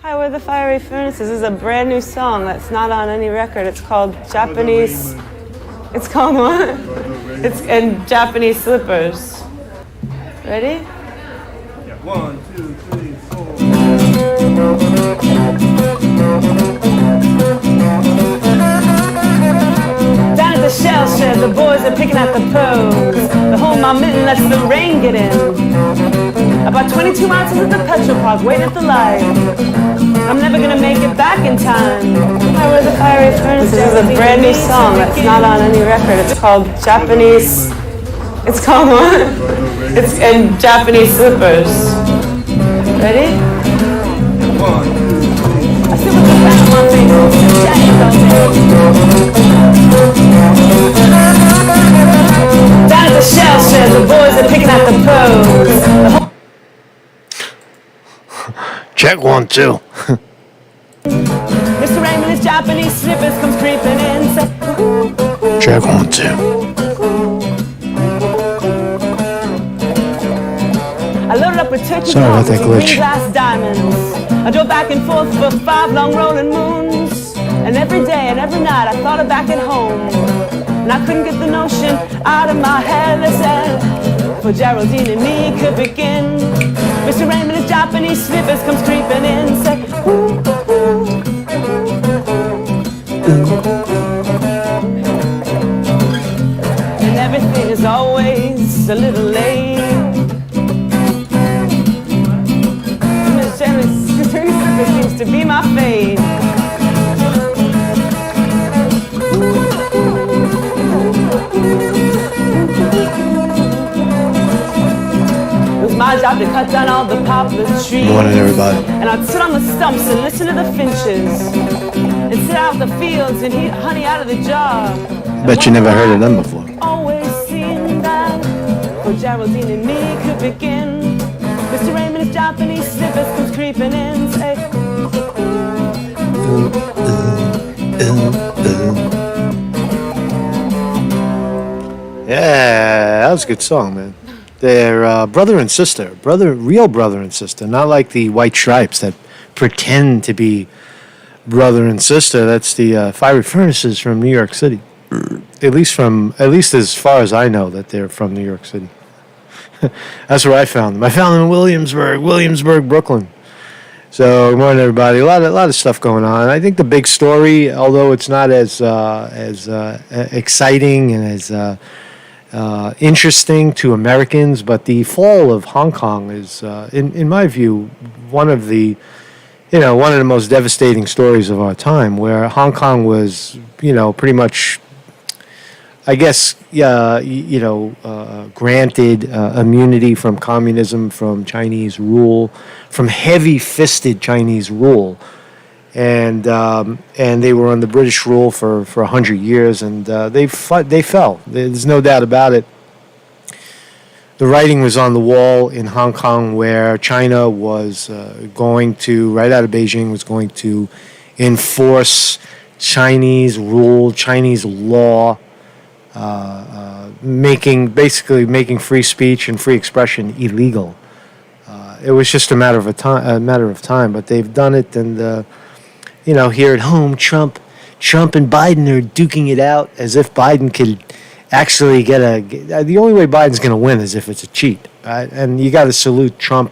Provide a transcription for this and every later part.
Hi, we're the Fiery Furnaces. This is a brand new song that's not on any record. It's called Japanese. It's called what? It's in Japanese Slippers. Ready? Yeah, 1, 2, 3, 4. Down at the shell shed, the boys are picking at the pearls. They hold my mitten, lets the rain get in. About 22 ounces at the petrol park, wait at the light. I'm never gonna make it back in time. Hi, we're the Fiery Furnaces. This is a brand new song that's not on any record. It's called Japanese. It's called what? It's in Japanese Slippers. Ready? 1, 2, 3. I still put the fan on my face. Down at the shell shed, the boys are picking at the pearls. Check 1, 2. Mr. Raymond, his Japanese slippers comes creeping in. Say, Check 1, 2. I loaded up with turkey Sorry about that glitch. glass diamonds. I drove back and forth for 5 long rolling moons. And every day and every night I thought of back at home. And I couldn't get the notion out of my head that said, for Geraldine and me could begin. Mr. Raymond, his Japanese slippers comes creeping in. Say, ooh, ooh. And everything is always a little late. Miss Japanese slippers seems to be my fate. My job to cut down all the poplar trees. Good morning, everybody. And I'd sit on the stumps and listen to the finches. And sit out in the fields and heat honey out of the jar. Bet you never heard of them before. Always seemed that for Geraldine and me could begin. Mr. Raymond's Japanese slippers comes creeping in. Say, Yeah, that was a good song, man. They're brother and sister, real brother and sister, not like the White Stripes that pretend to be brother and sister. That's the Fiery Furnaces from New York City. At least as far as I know, that they're from New York City. That's where I found them. I found them in Williamsburg, Brooklyn. So, good morning, everybody. A lot of stuff going on. I think the big story, although it's not as exciting and as interesting to Americans, but the fall of Hong Kong is, in my view, one of the most devastating stories of our time, where Hong Kong was, pretty much, I guess, granted immunity from communism, from Chinese rule, from heavy-fisted Chinese rule. And they were under British rule for 100 years, and they fell. There's no doubt about it. The writing was on the wall in Hong Kong, where China was going to, right out of Beijing, was going to enforce Chinese rule, Chinese law, making free speech and free expression illegal. It was just a matter of time, but they've done it, and. Here at home, Trump and Biden are duking it out as if Biden could actually the only way Biden's going to win is if it's a cheat, right? And you got to salute Trump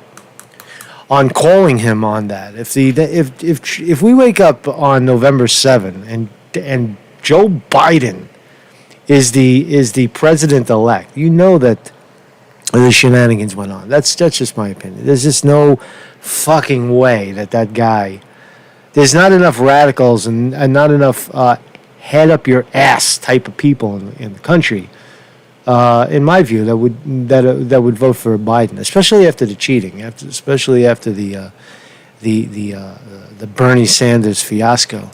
on calling him on that. If we wake up on November 7 and Joe Biden is the president-elect, that the shenanigans went on. That's just my opinion. There's just no fucking way that guy. There's not enough radicals and not enough head up your ass type of people in the country, in my view, that would vote for Biden, especially after the cheating, especially after the Bernie Sanders fiasco.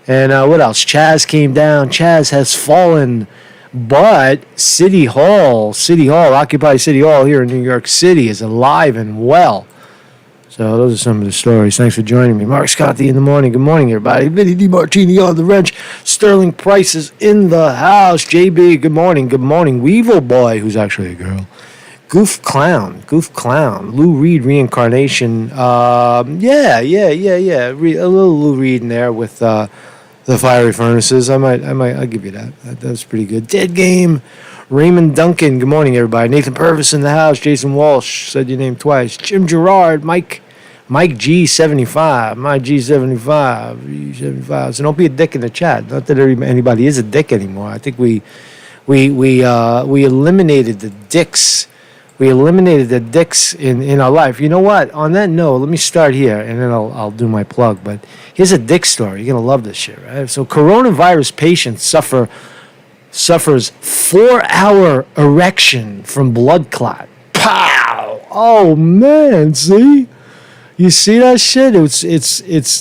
And what else? CHAZ came down. CHAZ has fallen, but City Hall, Occupy City Hall here in New York City is alive and well. So those are some of the stories. Thanks for joining me. Mark Scotti in the morning. Good morning, everybody. Vinny DiMartini on the wrench. Sterling Price is in the house. JB, good morning. Good morning. Weevil Boy, who's actually a girl. Goof Clown. Lou Reed reincarnation. Yeah. A little Lou Reed in there with the fiery furnaces. I'll give you that. That was pretty good. Dead Game. Raymond Duncan. Good morning, everybody. Nathan Purvis in the house. Jason Walsh said your name twice. Jim Gerard. Mike G75. Mike G75. So don't be a dick in the chat. Not that anybody is a dick anymore. I think we eliminated the dicks. We eliminated the dicks in our life. You know what? On that note, let me start here, and then I'll do my plug. But here's a dick story. You're gonna love this shit, right? So, coronavirus patient suffers 4-hour erection from blood clot. Pow! Oh man, see? You see that shit? It's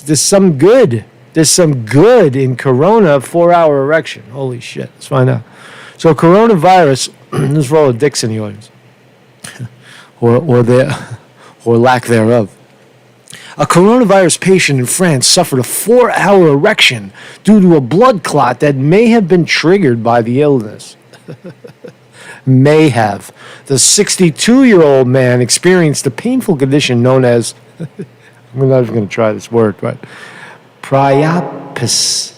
there's some good. There's some good in corona. 4-hour erection. Holy shit! Let's find out. So, coronavirus. There's a roll of dicks in the audience. or lack thereof. A coronavirus patient in France suffered a 4-hour erection due to a blood clot that may have been triggered by the illness. May have. The 62-year-old man experienced a painful condition known as, I'm not even going to try this word, but priapism.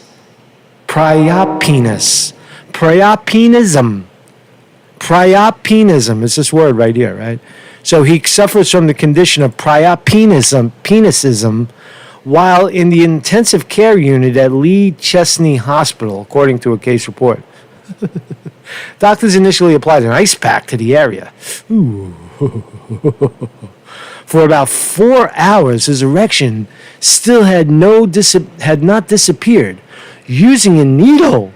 Priapism is this word right here, right? So he suffers from the condition of priapism while in the intensive care unit at Lee Chesney Hospital, according to a case report. Doctors initially applied an ice pack to the area. Ooh. For about 4 hours, his erection still had not disappeared. Using a needle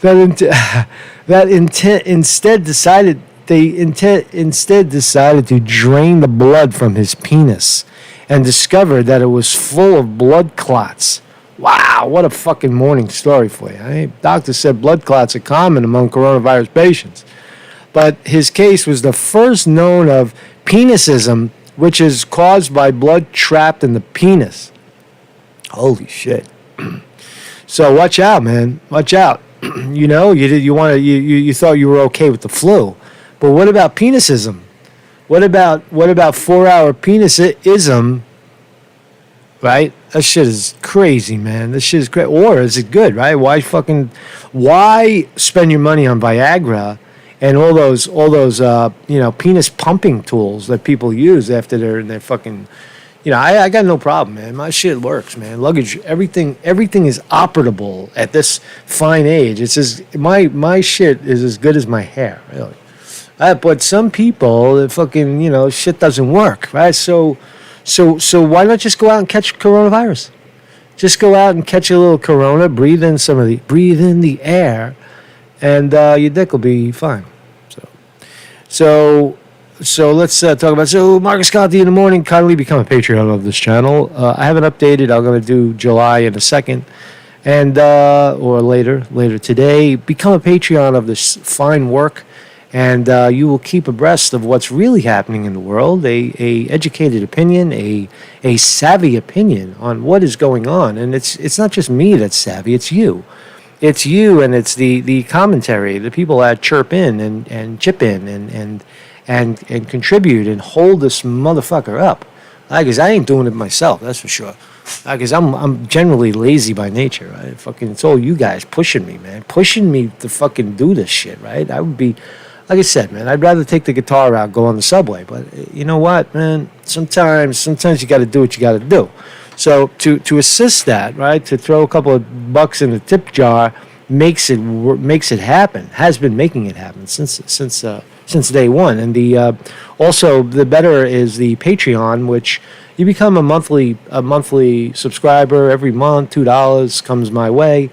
instead decided to drain the blood from his penis and discovered that it was full of blood clots. Wow, what a fucking morning story for you. Eh? Doctor said blood clots are common among coronavirus patients. But his case was the first known of penisism, which is caused by blood trapped in the penis. Holy shit. So watch out, man. Watch out. You know, you thought you were okay with the flu. But what about penisism? What about 4-hour penisism? Right? That shit is crazy, man. This shit is great. Or is it good, right? Why spend your money on Viagra and all those penis pumping tools that people use after they're fucking, I got no problem, man. My shit works, man. Luggage, everything is operable at this fine age. It's my shit is as good as my hair, really. But some people, fucking, shit doesn't work, right? So why not just go out and catch coronavirus? Just go out and catch a little corona, breathe in the air, and your dick will be fine. So let's talk about. So Marcus Conte in the morning, kindly become a Patreon of this channel. I haven't updated. I'm going to do July in a second, and or later today. Become a Patreon of this fine work. And you will keep abreast of what's really happening in the world, a educated opinion, a savvy opinion on what is going on. And it's not just me that's savvy, it's you. It's you, and it's the commentary, the people that chirp in and chip in and contribute and hold this motherfucker up. Because I ain't doing it myself, that's for sure. Because I'm generally lazy by nature, right? It's all you guys pushing me, man. Pushing me to fucking do this shit, right? I would be... Like I said, man, I'd rather take the guitar out, go on the subway. But you know what, man? Sometimes you got to do what you got to do. So to assist that, right, to throw a couple of bucks in the tip jar makes it happen. Has been making it happen since day one. And also the better is the Patreon, which you become a monthly subscriber every month. $2 comes my way,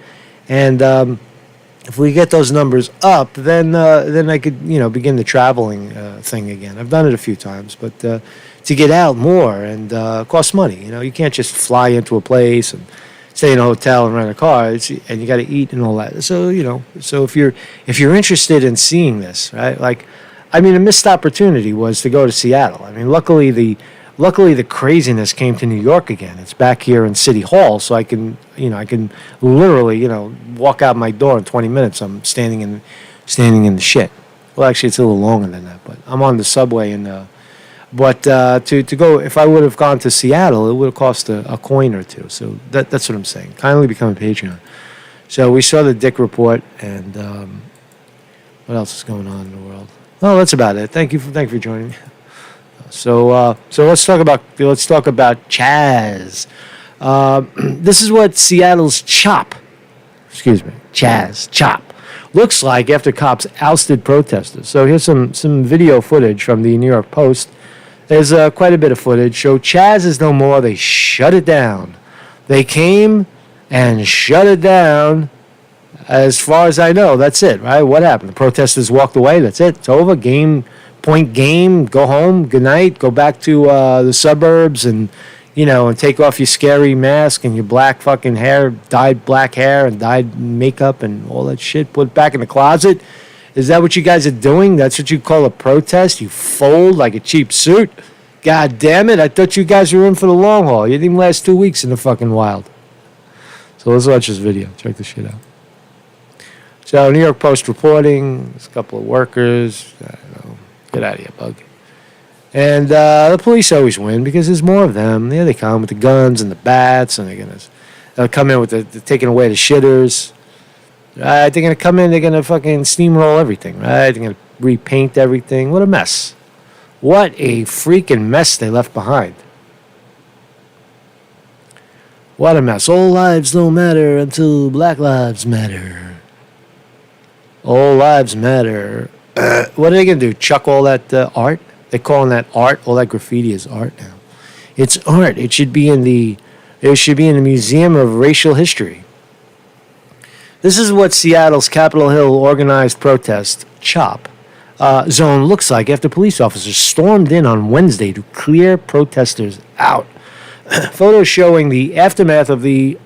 and if we get those numbers up, then I could begin the traveling thing again. I've done it a few times, but to get out more and it costs money. You can't just fly into a place and stay in a hotel and rent a car, and you got to eat and all that. So so if you're interested in seeing this, right? A missed opportunity was to go to Seattle. Luckily the craziness came to New York again. It's back here in City Hall, so I can literally, walk out my door in 20 minutes. I'm standing in the shit. Well, actually, it's a little longer than that, but I'm on the subway and. But to go, if I would have gone to Seattle, it would have cost a coin or two. So that's what I'm saying. Kindly become a Patreon. So we saw the Dick report, and what else is going on in the world? Well, that's about it. Thank you for joining me. So let's talk about CHAZ. This is what Seattle's CHAZ looks like after cops ousted protesters. So here's some video footage from the New York Post. There's quite a bit of footage. So CHAZ is no more. They shut it down. They came and shut it down. As far as I know, that's it, right? What happened? The protesters walked away. That's it. It's over. Point game. Go home. Good night. Go back to the suburbs and, and take off your scary mask and your black fucking hair, dyed black hair and dyed makeup and all that shit. Put it back in the closet. Is that what you guys are doing? That's what you call a protest? You fold like a cheap suit? God damn it. I thought you guys were in for the long haul. You didn't even last 2 weeks in the fucking wild. So let's watch this video. Check this shit out. So New York Post reporting. There's a couple of workers. I don't know. Get out of here, bug. And the police always win because there's more of them. There they come with the guns and the bats, and they'll come in with the taking away the shitters. Right, they're going to come in, they're going to fucking steamroll everything, right? They're going to repaint everything. What a mess. What a freaking mess they left behind. What a mess. All lives don't matter until Black Lives Matter. All lives matter. What are they going to do? Chuck all that art? They're calling that art. All that graffiti is art now. It's art. It should be in the Museum of Racial History. This is what Seattle's Capitol Hill organized protest, CHOP, zone looks like after police officers stormed in on Wednesday to clear protesters out. Photos showing the aftermath of the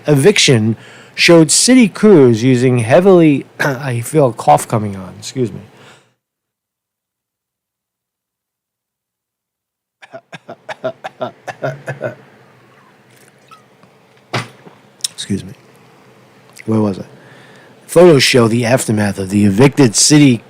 eviction showed city crews using heavily... I feel a cough coming on. Excuse me. Excuse me. Where was I? Photos show the aftermath of the evicted city,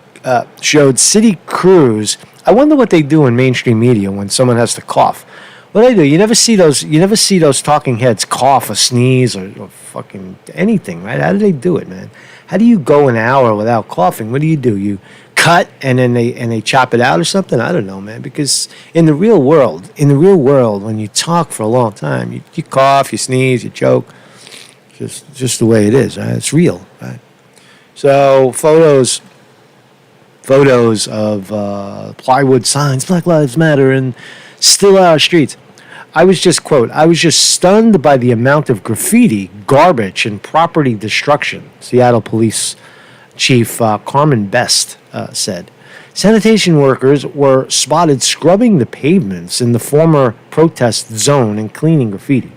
showed city crews. I wonder what they do in mainstream media when someone has to cough. What do they do? You never see those talking heads cough or sneeze or fucking anything, right? How do they do it, man? How do you go an hour without coughing? What do? You cut and then they chop it out or something? I don't know, man. Because in the real world, when you talk for a long time, you cough, you sneeze, you choke. Just the way it is, right? It's real, right? So photos of plywood signs, Black Lives Matter, and still our streets. I was just stunned by the amount of graffiti, garbage, and property destruction, Seattle Police Chief Carmen Best said. Sanitation workers were spotted scrubbing the pavements in the former protest zone and cleaning graffiti.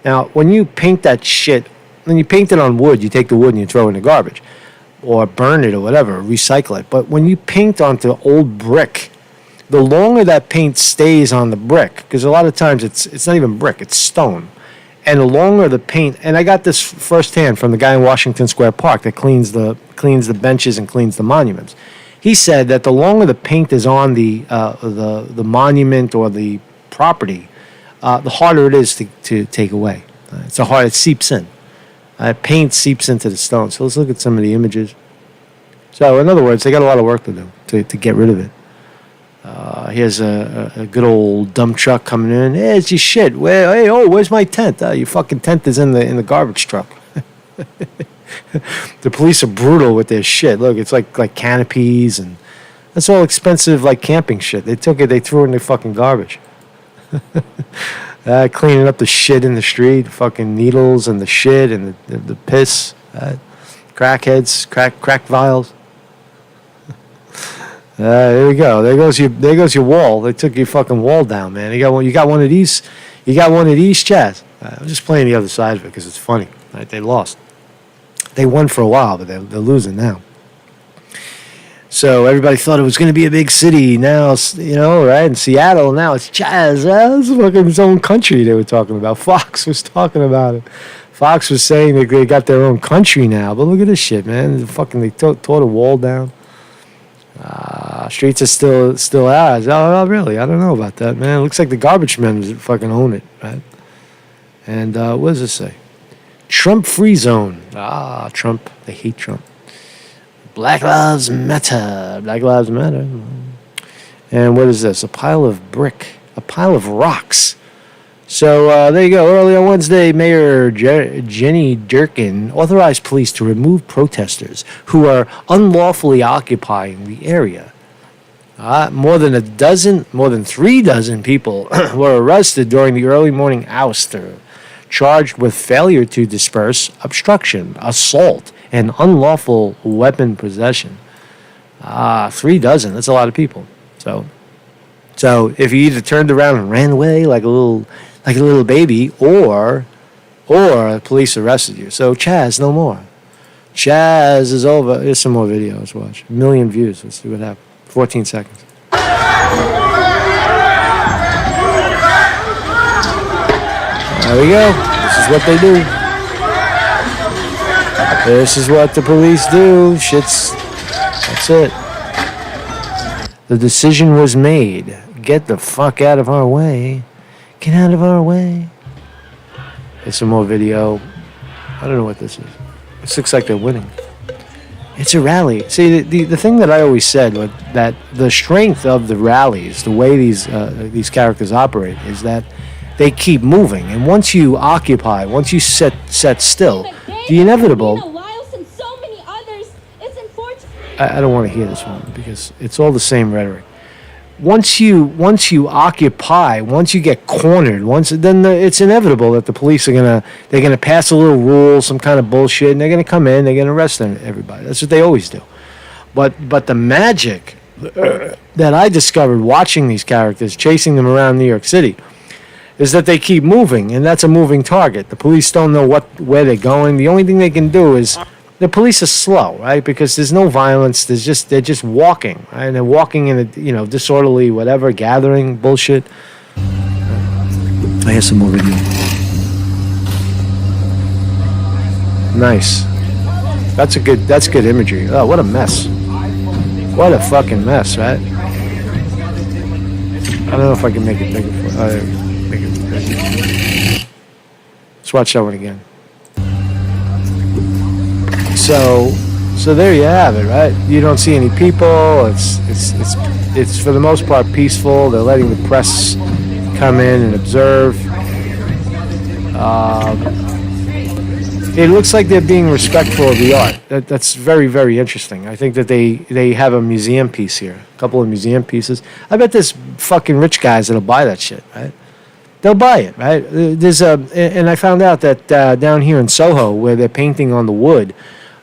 Now, when you paint that shit, when you paint it on wood, you take the wood and you throw it in the garbage or burn it or whatever, recycle it. But when you paint onto old brick, the longer that paint stays on the brick, because a lot of times it's not even brick, it's stone. And the longer the paint, and I got this firsthand from the guy in Washington Square Park that cleans the benches and cleans the monuments. He said that the longer the paint is on the monument or the property, the harder it is to take away. It seeps in. Paint seeps into the stone. So let's look at some of the images. So in other words, they got a lot of work to do to get rid of it. Here's a good old dump truck coming in. Hey, it's your shit. Where's my tent? Your fucking tent is in the garbage truck. The police are brutal with their shit. Look, it's like canopies and that's all expensive like camping shit. They took it, they threw it in the fucking garbage. Cleaning up the shit in the street, fucking needles and the shit and the piss, crackheads, crack vials. There we go. There goes your wall. They took your fucking wall down, man. You got one of these. You got one of these, Chaz. I'm just playing the other side of it because it's funny. Right? They lost. They won for a while, but they're losing now. So everybody thought it was going to be a big city. Now, right? In Seattle, now it's CHAZ. It's fucking its own country they were talking about. Fox was talking about it. Fox was saying they got their own country now. But look at this shit, man. They tore the wall down. Streets are still ours. Oh, really? I don't know about that, man. It looks like the garbage men fucking own it, right? And what does it say? Trump free zone. Trump. They hate Trump. Black Lives Matter. Black Lives Matter. And what is this? A pile of brick. A pile of rocks. So there you go. Early on Wednesday, Mayor Jenny Durkin authorized police to remove protesters who are unlawfully occupying the area. More than 3 dozen people were arrested during the early morning ouster, charged with failure to disperse, obstruction, assault, and unlawful weapon possession. 3 dozen. That's a lot of people. So if you either turned around and ran away like a little baby, or police arrested you. So CHAZ, no more. CHAZ is over. Here's some more videos. Watch. 1 million views. Let's see what happens. 14 seconds. There we go. This is what they do. This is what the police do. That's it. The decision was made. Get the fuck out of our way. Get out of our way. There's some more video. I don't know what this is. This looks like they're winning. It's a rally. See, the thing that I always said was that the strength of the rallies, the way these characters operate, is that they keep moving. And once you occupy, once you set still, the inevitable... I don't want to hear this one because it's all the same rhetoric. Once you occupy, once you get cornered, it's inevitable that the police they're gonna pass a little rule, some kind of bullshit, and they're gonna come in, they're gonna arrest everybody. That's what they always do. But the magic that I discovered watching these characters, chasing them around New York City, is that they keep moving, and that's a moving target. The police don't know where they're going. The only thing they can do is the police are slow, right? Because there's no violence. They're just walking, right? And they're walking in a disorderly whatever gathering bullshit. I have some more video. Nice. That's good imagery. Oh, what a mess. What a fucking mess, right? I don't know if I can make it bigger. Make it bigger. Let's watch that one again. So there you have it, right? You don't see any people. It's for the most part peaceful. They're letting the press come in and observe. It looks like they're being respectful of the art. That's very, very interesting. I think that they have a museum piece here, a couple of museum pieces. I bet there's fucking rich guys that'll buy that shit, right? They'll buy it, right? And I found out that down here in Soho, where they're painting on the wood,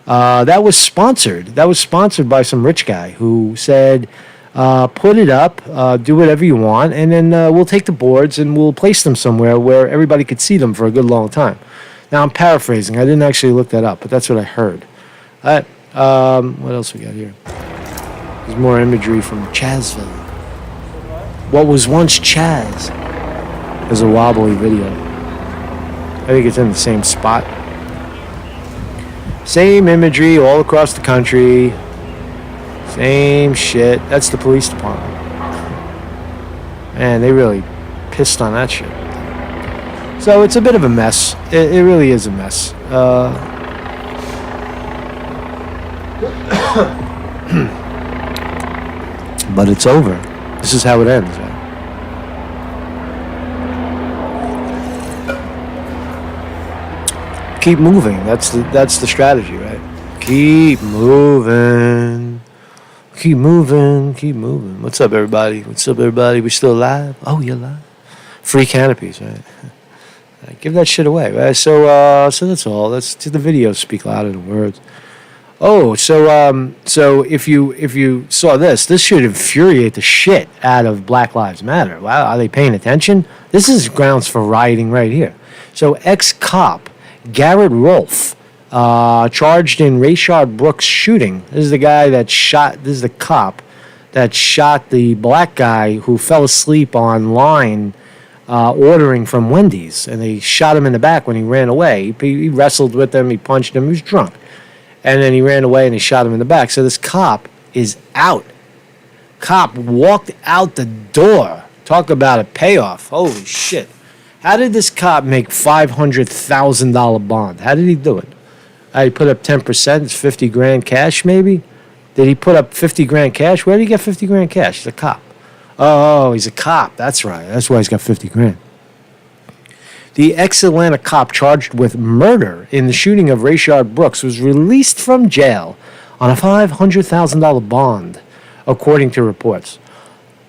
that was sponsored. That was sponsored by some rich guy who said, put it up, do whatever you want, and then we'll take the boards and we'll place them somewhere where everybody could see them for a good long time. Now, I'm paraphrasing. I didn't actually look that up, but that's what I heard. All right. What else we got here? There's more imagery from Chazville. What was once CHAZ. There's a wobbly video. I think it's in the same spot. Same imagery all across the country. Same shit. That's the police department. Man, they really pissed on that shit. So it's a bit of a mess. It really is a mess. But it's over. This is how it ends, right? Keep moving. That's the strategy, right? Keep moving. Keep moving. Keep moving. What's up, everybody? What's up, everybody? We still alive? Oh, you're alive. Free canopies, right? Give that shit away, right? So that's all. Let's do the videos speak louder than words. Oh, so if you saw this should infuriate the shit out of Black Lives Matter. Wow, are they paying attention? This is grounds for rioting right here. So ex-cop Garrett Rolfe, charged in Rayshard Brooks shooting. This is the guy that shot. This is the cop that shot the black guy who fell asleep online. Ordering from Wendy's, and they shot him in the back when he ran away. He wrestled with him, he punched him, he was drunk. And then he ran away and he shot him in the back. So this cop is out Cop walked out the door. Talk about a payoff. Holy shit. How did this cop make $500,000 bond? How did he do it? He put up 10%. It's 50 grand cash, maybe? Did he put up 50 grand cash? Where did he get 50 grand cash? He's a cop. Oh, he's a cop. That's right. That's why he's got 50 grand. The ex-Atlanta cop charged with murder in the shooting of Rayshard Brooks was released from jail on a $500,000 bond, according to reports.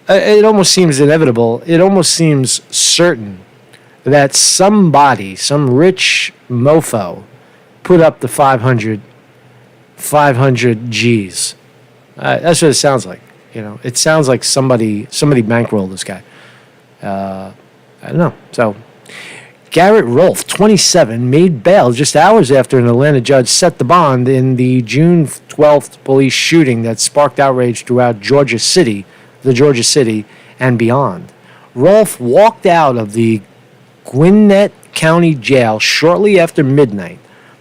It almost seems inevitable. It almost seems certain that somebody, some rich mofo, put up the 500 G's. That's what it sounds like. You know, it sounds like somebody bankrolled this guy. I don't know. So, Garrett Rolfe, 27, made bail just hours after an Atlanta judge set the bond in the June 12th police shooting that sparked outrage throughout Georgia City, and beyond. Rolfe walked out of the Gwinnett County Jail shortly after midnight.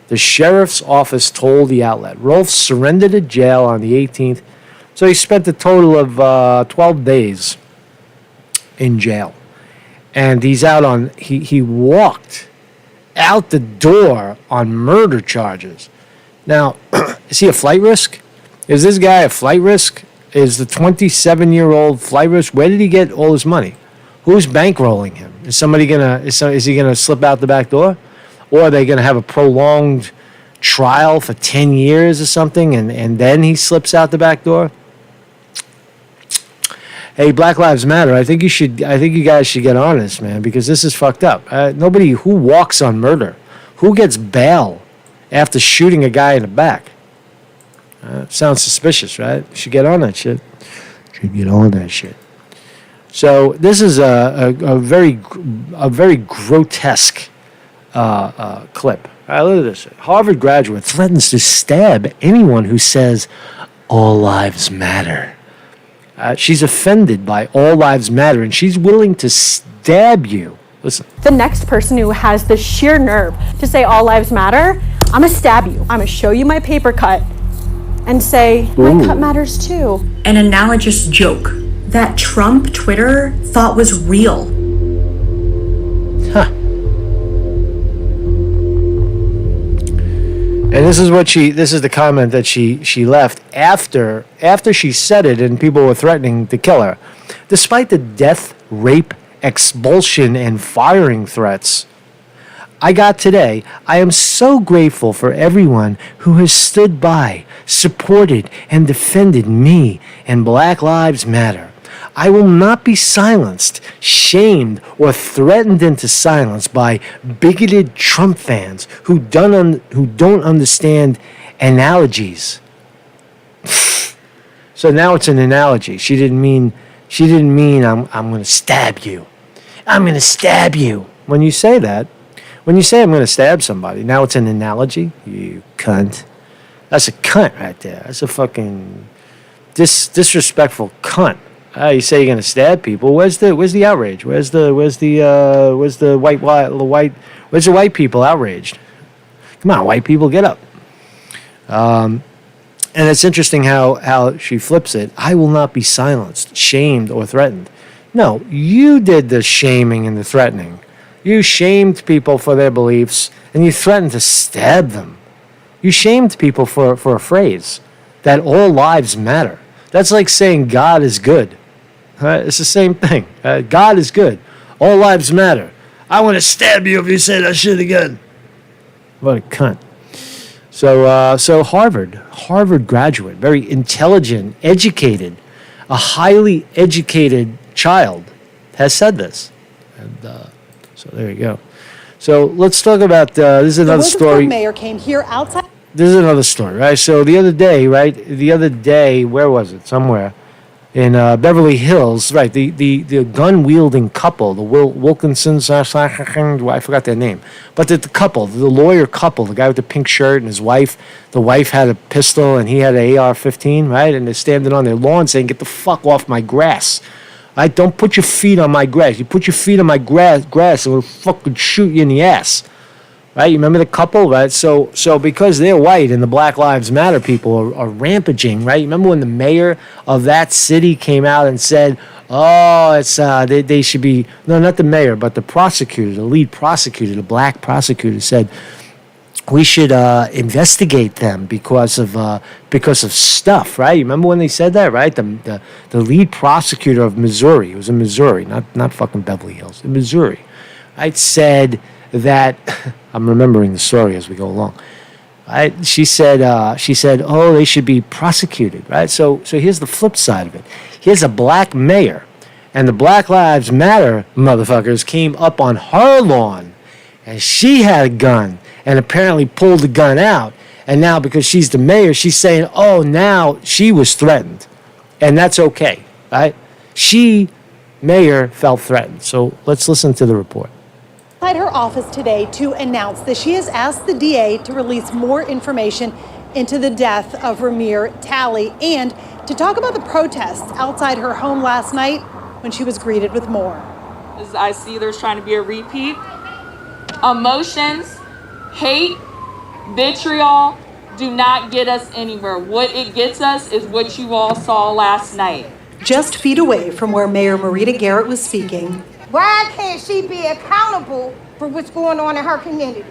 The sheriff's office told the outlet. Rolfe surrendered to jail on the 18th, so he spent a total of 12 days in jail. And he's out on, he walked out the door on murder charges. Now, is he a flight risk? Is this guy a flight risk? Is the 27-year-old flight risk? Where did he get all his money? Who's bankrolling him? Is he gonna slip out the back door? Or are they gonna have a prolonged trial for 10 years or something and then he slips out the back door? Hey, Black Lives Matter. I think you guys should get on this, man, because this is fucked up. Nobody who walks on murder, who gets bail after shooting a guy in the back. Sounds suspicious, right? Should get on that shit. So this is a very grotesque clip. All right, look at this. Harvard graduate threatens to stab anyone who says all lives matter. She's offended by all lives matter, and she's willing to stab you. Listen. The next person who has the sheer nerve to say all lives matter, I'm gonna stab you. I'm gonna show you my paper cut and say, my cut matters too. An analogous joke that Trump Twitter thought was real. Huh. And this is the comment that she left after she said it and people were threatening to kill her. Despite the death, rape, expulsion, and firing threats I got today, I am so grateful for everyone who has stood by, supported, and defended me and Black Lives Matter. I will not be silenced, shamed, or threatened into silence by bigoted Trump fans who don't understand analogies. So now it's an analogy. She didn't mean I'm going to stab you. I'm going to stab you. When you say that, when you say I'm going to stab somebody, now it's an analogy. You cunt. That's a cunt right there. That's a fucking disrespectful cunt. You say you're gonna stab people. Where's the outrage? Where's the white people outraged? Come on, white people, get up. And it's interesting how she flips it. I will not be silenced, shamed, or threatened. No, you did the shaming and the threatening. You shamed people for their beliefs, and you threatened to stab them. You shamed people for a phrase that all lives matter. That's like saying God is good. It's the same thing. God is good. All lives matter. I want to stab you if you say that shit again. What a cunt. So Harvard graduate, very intelligent, educated, a highly educated child has said this. And so there you go. So let's talk about, this is another story. The mayor came here outside. This is another story, right? So the other day, where was it? Somewhere in Beverly Hills, right? The gun-wielding couple, the Wilkinsons, I forgot their name. But the couple, the lawyer couple, the guy with the pink shirt and his wife, the wife had a pistol and he had an AR-15, right? And they're standing on their lawn saying, get the fuck off my grass. Right? Don't put your feet on my grass. You put your feet on my grass, I'm going to fucking shoot you in the ass. right? You remember the couple, right? So because they're white and the Black Lives Matter people are rampaging, right? You remember when the mayor of that city came out and said, "Oh, it's they should be," no, not the mayor, but the prosecutor, the lead prosecutor, the black prosecutor said, "We should investigate them because of stuff," right? You remember when they said that, right? The lead prosecutor of Missouri, it was in Missouri, not fucking Beverly Hills, in Missouri, right? Said that I'm remembering the story as we go along. Right? She said, "Oh, they should be prosecuted," right? So here's the flip side of it. Here's a black mayor, and the Black Lives Matter motherfuckers came up on her lawn, and she had a gun, and apparently pulled the gun out. And now because she's the mayor, she's saying, "Oh, now she was threatened," and that's okay, right? She, mayor, felt threatened. So let's listen to the report. At her office today to announce that she has asked the DA to release more information into the death of Ramir Talley and to talk about the protests outside her home last night when she was greeted with more. As I see there's trying to be a repeat. Emotions, hate, vitriol do not get us anywhere. What it gets us is what you all saw last night. Just feet away from where Mayor Marita Garrett was speaking, why can't she be accountable for what's going on in her community?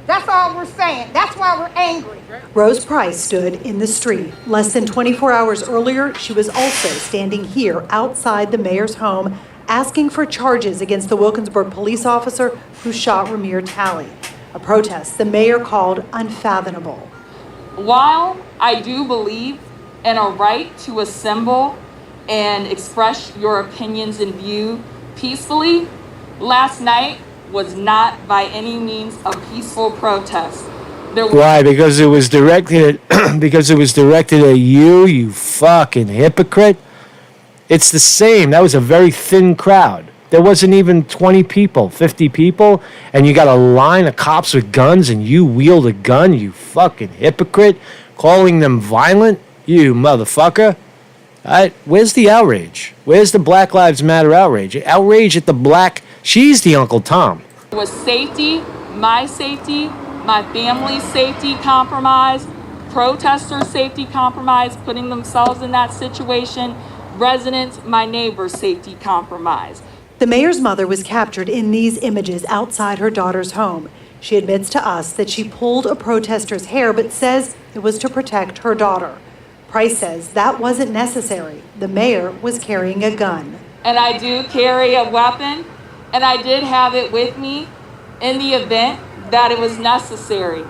That's all we're saying. That's why we're angry. Rose Price stood in the street. Less than 24 hours earlier, she was also standing here outside the mayor's home, asking for charges against the Wilkinsburg police officer who shot Ramir Talley. A protest the mayor called unfathomable. While I do believe in a right to assemble and express your opinions and view peacefully, last night was not by any means a peaceful protest. Why? Because it was directed because it was directed at you, you fucking hypocrite. It's the same. That was a very thin crowd. There wasn't even 20 people, 50 people, and you got a line of cops with guns and you wield a gun, you fucking hypocrite, calling them violent, you motherfucker. Where's the outrage? Where's the Black Lives Matter outrage? Outrage at the black, she's the Uncle Tom. Was safety, my family's safety compromised, protesters' safety compromised, putting themselves in that situation, residents, my neighbors' safety compromised. The mayor's mother was captured in these images outside her daughter's home. She admits to us that she pulled a protester's hair, but says it was to protect her daughter. Price says that wasn't necessary. The mayor was carrying a gun. And I do carry a weapon, and I did have it with me in the event that it was necessary.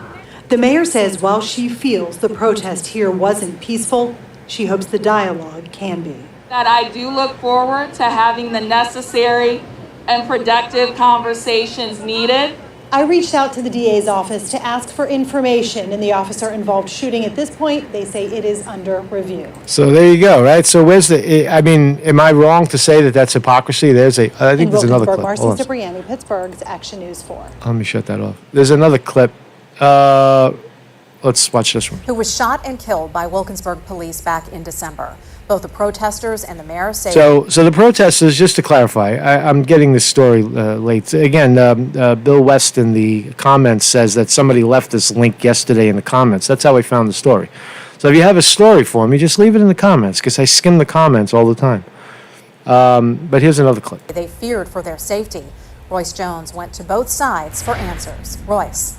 The mayor says while she feels the protest here wasn't peaceful, she hopes the dialogue can be. That I do look forward to having the necessary and productive conversations needed. I reached out to the DA's office to ask for information in the officer-involved shooting. At this point, they say it is under review. So there you go, right? So where's the? I mean, am I wrong to say that that's hypocrisy? I think there's another clip. Marcy Cipriani, Pittsburgh's Action News 4. Let me shut that off. There's another clip. Let's watch this one. Who was shot and killed by Wilkinsburg police back in December. Both the protesters and the mayor say. So the protesters, just to clarify, I'm getting this story late. Again, Bill West in the comments says that somebody left this link yesterday in the comments. That's how I found the story. So if you have a story for me, just leave it in the comments because I skim the comments all the time. But here's another clip. They feared for their safety. Royce Jones went to both sides for answers. Royce.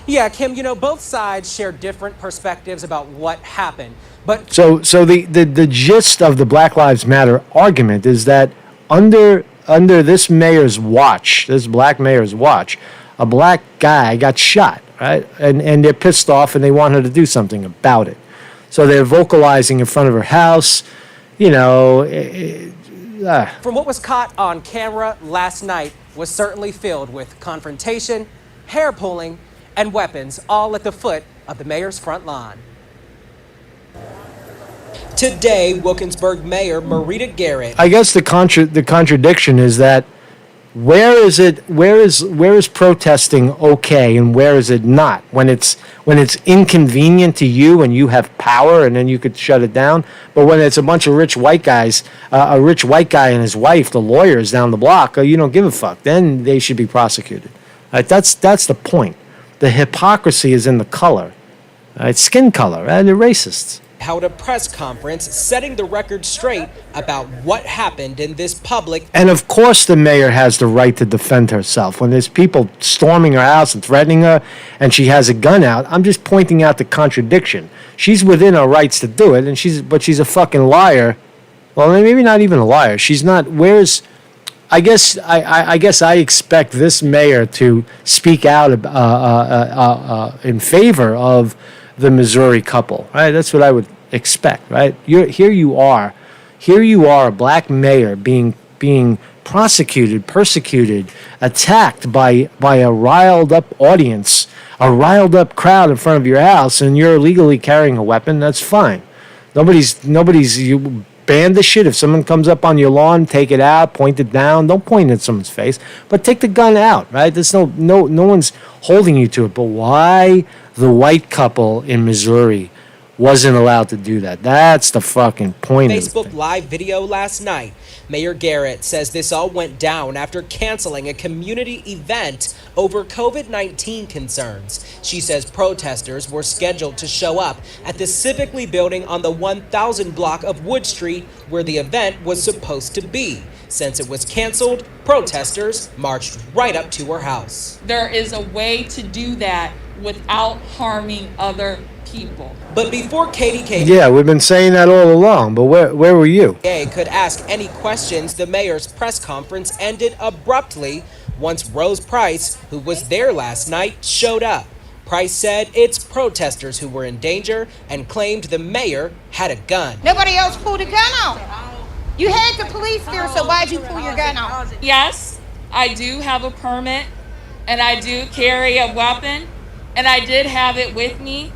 Yeah, Kim, both sides share different perspectives about what happened. But So the gist of the Black Lives Matter argument is that under this mayor's watch, this black mayor's watch, a black guy got shot, right? And they're pissed off and they want her to do something about it. So they're vocalizing in front of her house, From what was caught on camera last night was certainly filled with confrontation, hair pulling, and weapons, all at the foot of the mayor's front lawn. Today, Wilkinsburg Mayor Marita Garrett. I guess the contradiction is that where is protesting okay and where is it not? When it's inconvenient to you and you have power and then you could shut it down, but when it's a bunch of rich white guys, a rich white guy and his wife, the lawyers down the block, you don't give a fuck. Then they should be prosecuted. Right? That's the point. The hypocrisy is in the color. Right? Skin color. Right? They're racists. Held a press conference setting the record straight about what happened in this public. And of course the mayor has the right to defend herself. When there's people storming her house and threatening her and she has a gun out, I'm just pointing out the contradiction. She's within her rights to do it, and she's a fucking liar. Well, maybe not even a liar. She's not. I guess I expect this mayor to speak out in favor of the Missouri couple, right? That's what I would expect, right? Here you are, a black mayor being prosecuted, persecuted, attacked by a riled up audience, a riled up crowd in front of your house, and you're illegally carrying a weapon. That's fine. Nobody's you ban the shit. If someone comes up on your lawn, take it out, point it down. Don't point it at someone's face, but take the gun out, right? There's no one's holding you to it. But why the white couple in Missouri wasn't allowed to do that? That's the fucking point. Facebook Live video last night. Mayor Garrett says this all went down after canceling a community event over COVID-19 concerns. She says protesters were scheduled to show up at the Civic Lee building on the 1000 block of Wood Street where the event was supposed to be. Since it was canceled, protesters marched right up to her house. There is a way to do that without harming other people. But before KDK Yeah, we've been saying that all along, but where were you? could ask any questions, the mayor's press conference ended abruptly once Rose Price, who was there last night, showed up. Price said it's protesters who were in danger and claimed the mayor had a gun. Nobody else pulled a gun out. You had the police there, so why'd you pull your gun out? Yes, I do have a permit, and I do carry a weapon, and I did have it with me.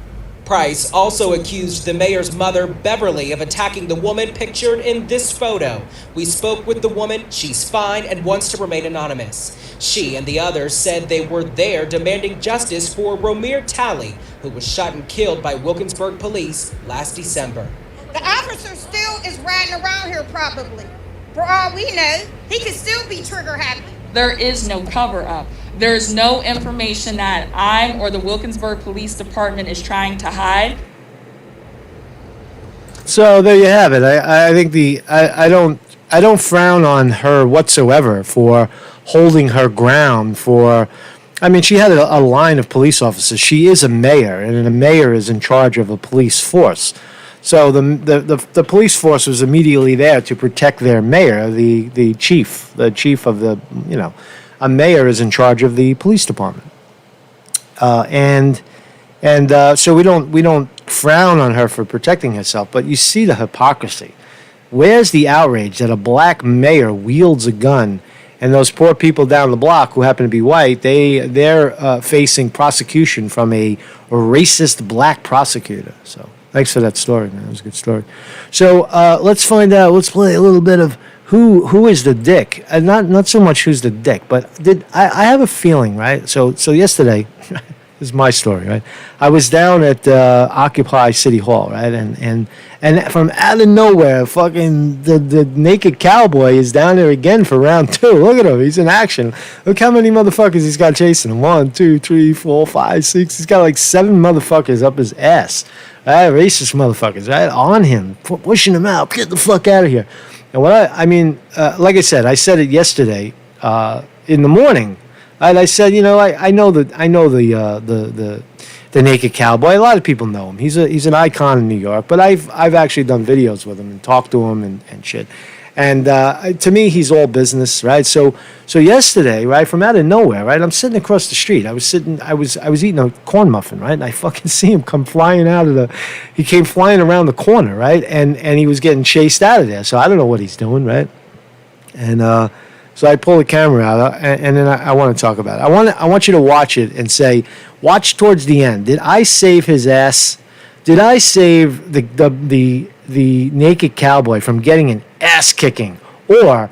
Price also accused the mayor's mother, Beverly, of attacking the woman pictured in this photo. We spoke with the woman. She's fine and wants to remain anonymous. She and the others said they were there demanding justice for Romir Talley, who was shot and killed by Wilkinsburg police last December. The officer still is riding around here probably. For all we know, he could still be trigger happy. There is no cover-up. There's no information that I'm or the Wilkinsburg Police Department is trying to hide. So there you have it. I think I don't frown on her whatsoever for holding her ground for. I mean, she had a line of police officers. She is a mayor, and a mayor is in charge of a police force. So the police force was immediately there to protect their mayor, the chief of the, a mayor is in charge of the police department. And so we don't frown on her for protecting herself, but you see the hypocrisy. Where's the outrage that a black mayor wields a gun, and those poor people down the block who happen to be white, they're facing prosecution from a racist black prosecutor. So thanks for that story, man. It was a good story. So let's find out. Let's play a little bit of who is the dick. Not so much who's the dick, but I have a feeling, right? So yesterday, this is my story, right? I was down at Occupy City Hall, right? And from out of nowhere, fucking the naked cowboy is down there again for round 2. Look at him. He's in action. Look how many motherfuckers he's got chasing him. 1, 2, 3, 4, 5, 6. He's got like 7 motherfuckers up his ass. Right? Racist motherfuckers, right? On him. Pushing him out. Get the fuck out of here. And like I said, I said it yesterday in the morning. And I said, I know the naked cowboy. A lot of people know him. He's an icon in New York. But I've actually done videos with him and talked to him and shit. And to me, he's all business, right? So yesterday, right, from out of nowhere, right, I'm sitting across the street. I was eating a corn muffin, right, and I fucking see him come flying he came flying around the corner, right, and he was getting chased out of there. So I don't know what he's doing, right, and so I pull the camera out, and then I want to talk about it. I want you to watch it and say, watch towards the end. Did I save his ass? Did I save the naked cowboy from getting an ass kicking, or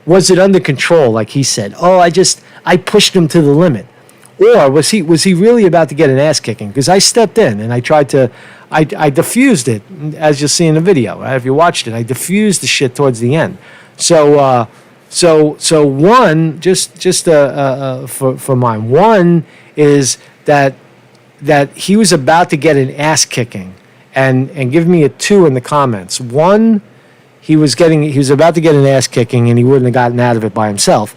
was it under control, like he said? Oh, I pushed him to the limit, or was he really about to get an ass kicking? Because I stepped in and I tried to, I diffused it, as you'll see in the video. Right? If you watched it, I diffused the shit towards the end. So So one, just for mine. One is that he was about to get an ass kicking, and give me a 2 in the comments. One, he was about to get an ass kicking, and he wouldn't have gotten out of it by himself,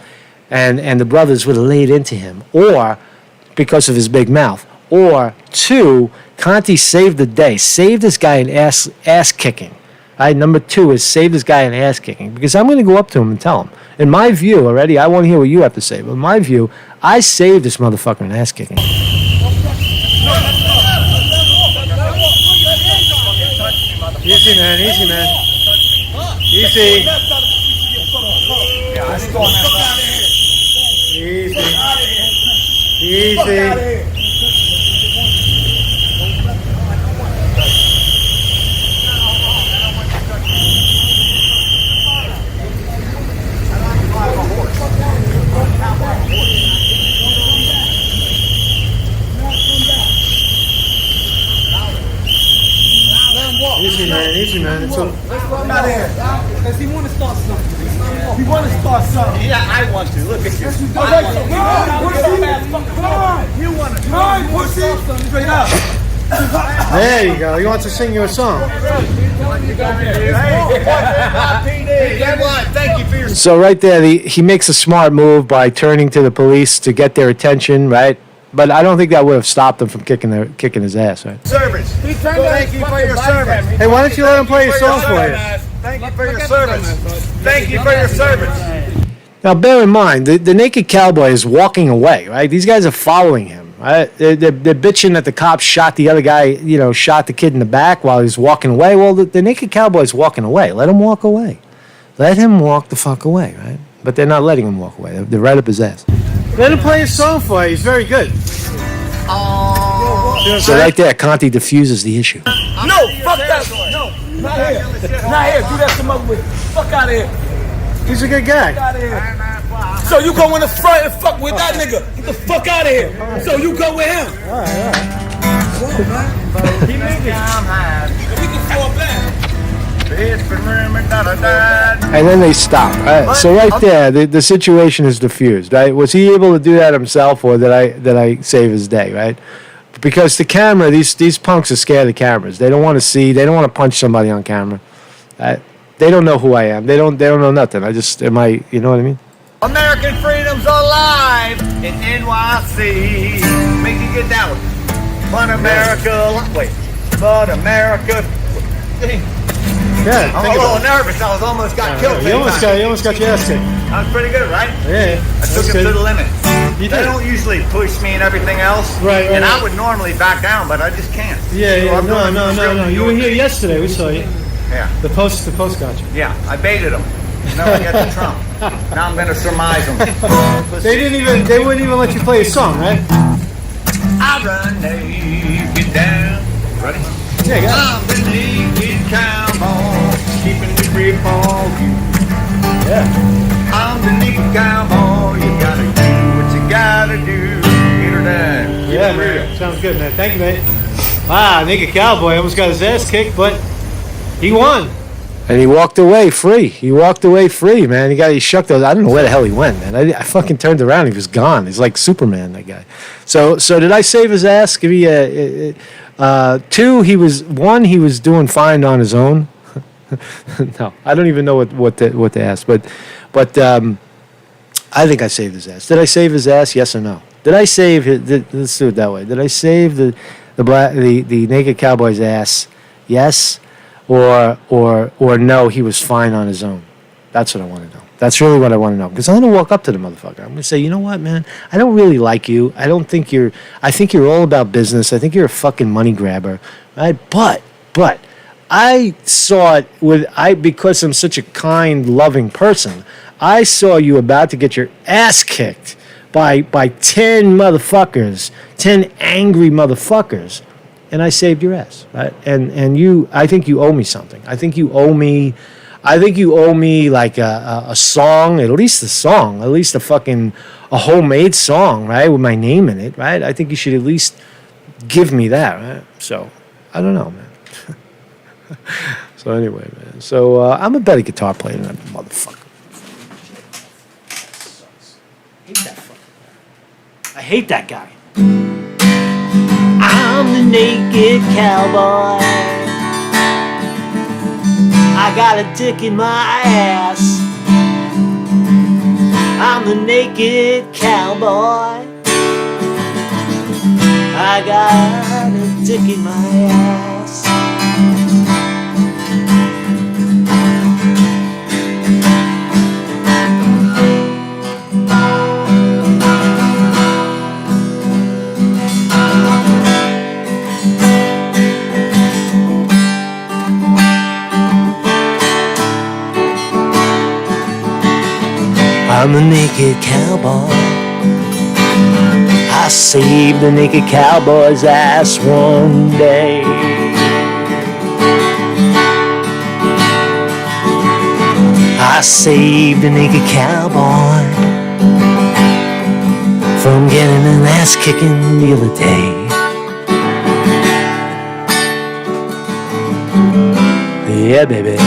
and the brothers would have laid into him, or because of his big mouth. Or 2, Conte saved the day, saved this guy an ass kicking. Right? Number 2 is save this guy an ass kicking, because I'm going to go up to him and tell him. In my view, already, I want to hear what you have to say. But in my view, I saved this motherfucker an ass kicking. Easy, man. Easy, man. Easy. Easy. Easy. Easy, man. It's okay. Does he want to start something? He want to start something. Yeah, I want to. Look at you. You want to. Pussy. Straight up. There you go. He wants to sing you a song. So right there, he makes a smart move by turning to the police to get their attention, right? But I don't think that would have stopped him from kicking his ass, right? Service. Thank you for your service. Hey, why don't you let him play a song for you? Thank you for your service. Thank you for your service. Now, bear in mind, the naked cowboy is walking away, right? These guys are following him, right? They're bitching that the cops shot the other guy, shot the kid in the back while he's walking away. Well, the naked cowboy's walking away. Let him walk away. Let him walk the fuck away, right? But they're not letting him walk away. They're right up his ass. Let him play a song for you. He's very good. So right there, Conte diffuses the issue. No, fuck that. No, not here. Not here. Do that some other way. Fuck out of here. He's a good guy. Fuck out of here. So you go in the front and fuck with that nigga. Get the fuck out of here. So you go with him. All right. He made it. We can fall back. And then they stop. Right? So right there, the situation is diffused. Right? Was he able to do that himself, or did I save his day? Right? Because the camera, these punks are scared of cameras. They don't want to see. They don't want to punch somebody on camera. They don't know who I am. They don't know nothing. You know what I mean? American freedom's alive in NYC. Make you get down with it. But America, wait. But America. Yeah, I'm a little nervous. I almost got killed. You almost got your ass kicked. I was pretty good, right? Yeah. I took it to the limit. You They did. don't usually push me and everything else. Right. And I would normally back down, but I just can't. Yeah. So I'm doing it No. You were here yesterday. We saw you. Yeah. The post got you. Yeah. I baited him. Now I got to Trump. Now I'm gonna surmise him. They wouldn't even let you play a song, right? I run naked down. Ready? Yeah, got I'm the naked cowboy, keeping the grip on you. Yeah. I'm the naked cowboy. You gotta do what you gotta do. Get her done. Yeah, man. Sounds good, man. Thank you, mate. Wow, naked cowboy almost got his ass kicked, but he won. And he walked away free. Man. He shook those. I don't know where the hell he went, man. I fucking turned around. He was gone. He's like Superman, that guy. So did I save his ass? Give me a 2. He was doing fine on his own. No, I don't even know what to ask. But I think I saved his ass. Did I save his ass? Yes or no? Did I save let's do it that way. Did I save the naked cowboy's ass? Yes. Or no, he was fine on his own. That's what I want to know. That's really what I want to know. Because I'm going to walk up to the motherfucker. I'm going to say, you know what, man? I don't really like you. I think you're all about business. I think you're a fucking money grabber. Right? But I saw it because I'm such a kind, loving person. I saw you about to get your ass kicked by 10 motherfuckers, 10 angry motherfuckers. And I saved your ass, right? And you, I think you owe me something. I think you owe me like a song, at least a homemade song, right, with my name in it, right? I think you should at least give me that, right? So I don't know, man. So anyway, man. So I'm a better guitar player than that motherfucker. hate that guy. I'm the naked cowboy. I got a dick in my ass. I'm the naked cowboy. I got a dick in my ass. I'm the naked cowboy. I saved the naked cowboy's ass one day. I saved the naked cowboy from getting an ass kicking the other day. Yeah, baby.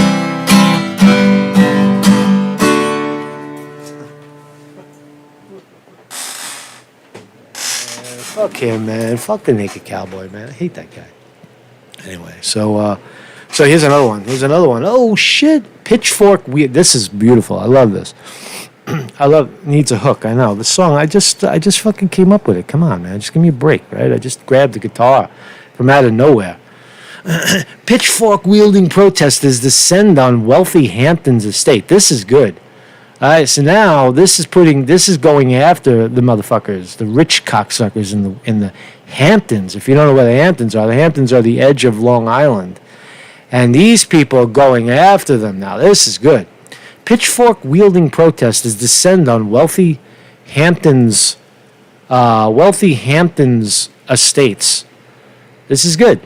Fuck him, man. Fuck the naked cowboy, man. I hate that guy. Anyway, so here's another one. Oh shit! Pitchfork. This is beautiful. I love this. Needs a hook. I know the song. I just fucking came up with it. Come on, man. Just give me a break, right? I just grabbed the guitar from out of nowhere. Pitchfork wielding protesters descend on wealthy Hamptons estate. This is good. All right, so now this is going after the motherfuckers, the rich cocksuckers in the Hamptons. If you don't know where the Hamptons are the edge of Long Island, and these people are going after them now. This is good. Pitchfork wielding protesters descend on wealthy Hamptons estates. This is good.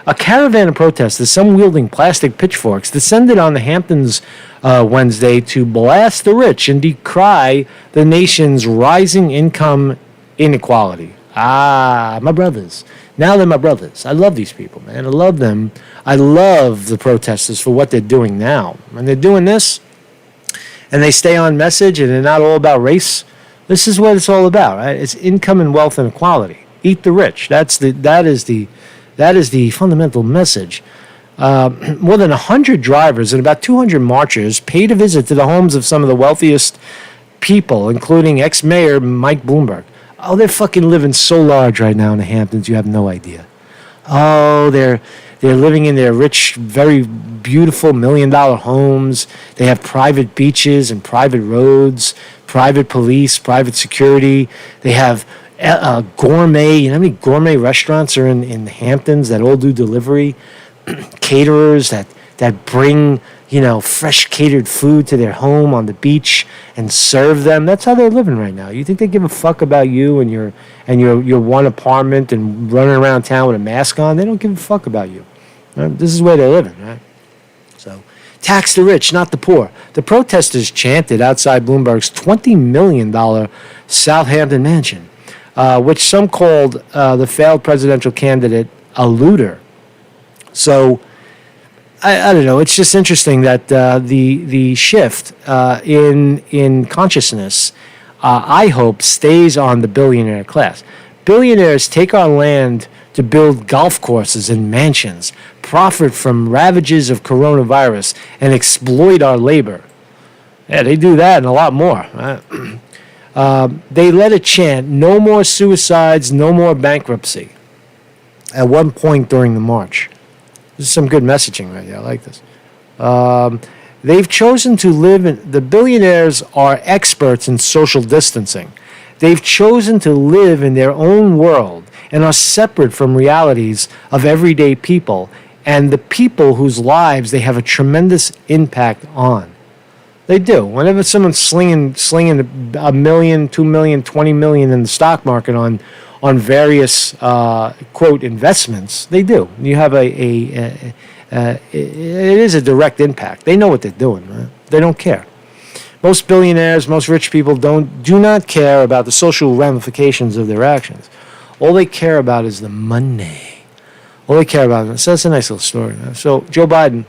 A caravan of protesters, some wielding plastic pitchforks, descended on the Hamptons Wednesday to blast the rich and decry the nation's rising income inequality. Ah, my brothers. Now they're my brothers. I love these people, man. I love them. I love the protesters for what they're doing now. When they're doing this, and they stay on message, and they're not all about race, this is what it's all about, right? It's income and wealth inequality. Eat the rich. That is the fundamental message. More than 100 drivers and about 200 marchers paid a visit to the homes of some of the wealthiest people, including ex-mayor Mike Bloomberg. Oh, they're fucking living so large right now in the Hamptons, you have no idea. Oh, they're living in their rich, very beautiful $1 million homes. They have private beaches and private roads, private police, private security. They have gourmet. You know how many gourmet restaurants are in the Hamptons that all do delivery? Caterers that bring, fresh catered food to their home on the beach and serve them. That's how they're living right now. You think they give a fuck about you and your one apartment and running around town with a mask on? They don't give a fuck about you. Right? This is where they're living, right? So, tax the rich, not the poor. The protesters chanted outside Bloomberg's $20 million Southampton mansion, which some called the failed presidential candidate a looter. So, I don't know. It's just interesting that the shift in consciousness, I hope, stays on the billionaire class. Billionaires take our land to build golf courses and mansions, profit from ravages of coronavirus, and exploit our labor. Yeah, they do that and a lot more. Right? They let it chant, no more suicides, no more bankruptcy, at one point during the march. This is some good messaging right here. I like this. They've chosen to live the billionaires are experts in social distancing. They've chosen to live in their own world and are separate from realities of everyday people and the people whose lives they have a tremendous impact on. They do. Whenever someone's slinging $1 million, $2 million, $20 million in the stock market on various quote investments, they do. You have it is a direct impact. They know what they're doing, right? They don't care. Most billionaires, most rich people do not care about the social ramifications of their actions. All they care about is the money. All they care about. So that's a nice little story. Man. So Joe Biden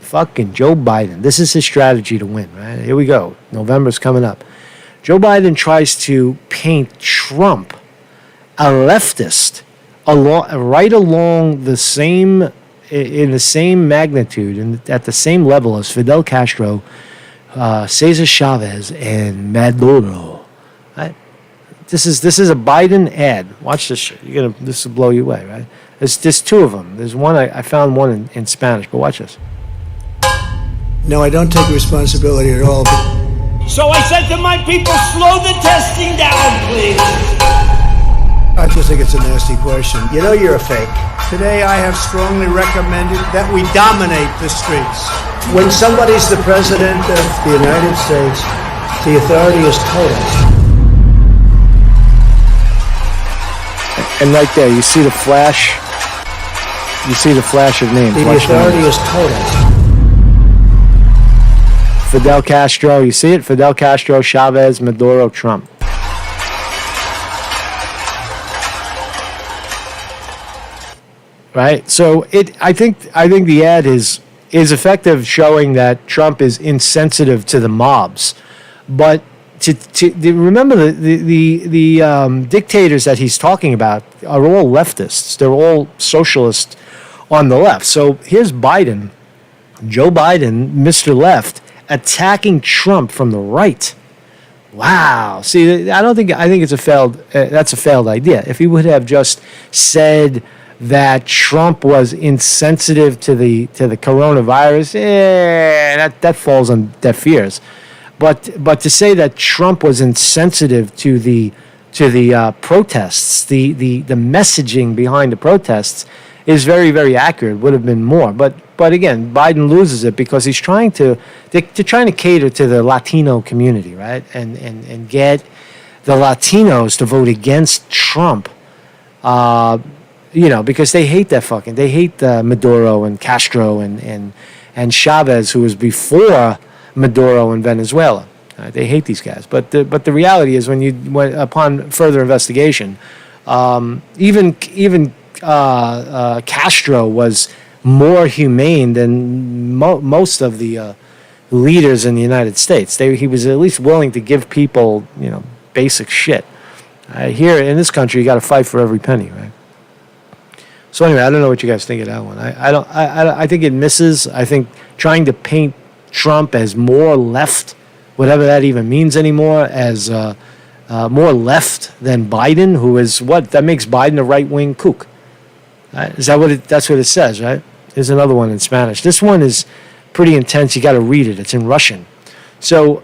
Fucking Joe Biden. This is his strategy to win, right? Here we go. November's coming up. Joe Biden tries to paint Trump a leftist right along the same, in the same magnitude and at the same level as Fidel Castro, Cesar Chavez, and Maduro. Right? This is a Biden ad. Watch this shit. This will blow you away, right? There's two of them. There's one I found one in Spanish, but watch this. No, I don't take responsibility at all. So I said to my people, slow the testing down, please. I just think it's a nasty question. You know you're a fake. Today I have strongly recommended that we dominate the streets. When somebody's the president of the United States, the authority is total. And right there, you see the flash. You see the flash of names. The authority is total. Fidel Castro, you see it? Fidel Castro, Chavez, Maduro, Trump. Right? So I think the ad is effective, showing that Trump is insensitive to the mobs. But remember the dictators that he's talking about are all leftists. They're all socialists on the left. So here's Biden, Joe Biden, Mr. Left, attacking Trump from the right. Wow. See, I think it's that's a failed idea. If he would have just said that Trump was insensitive to the coronavirus, that falls on deaf ears. But to say that Trump was insensitive to the protests, the messaging behind the protests is very, very accurate. Would have been more. But again, Biden loses it because he's trying to cater to the Latino community, right? And get the Latinos to vote against Trump. Because they hate they hate Maduro and Castro and Chavez, who was before Maduro in Venezuela. They hate these guys. But the reality is, upon further investigation, even Castro was more humane than most of the leaders in the United States. He was at least willing to give people, basic shit. Here in this country, you got to fight for every penny, right? So anyway, I don't know what you guys think of that one. I think it misses. I think trying to paint Trump as more left, whatever that even means anymore, as more left than Biden, who is that makes Biden a right-wing kook. Is that that's what it says, right? There's another one in Spanish. This one is pretty intense. You got to read it. It's in Russian. So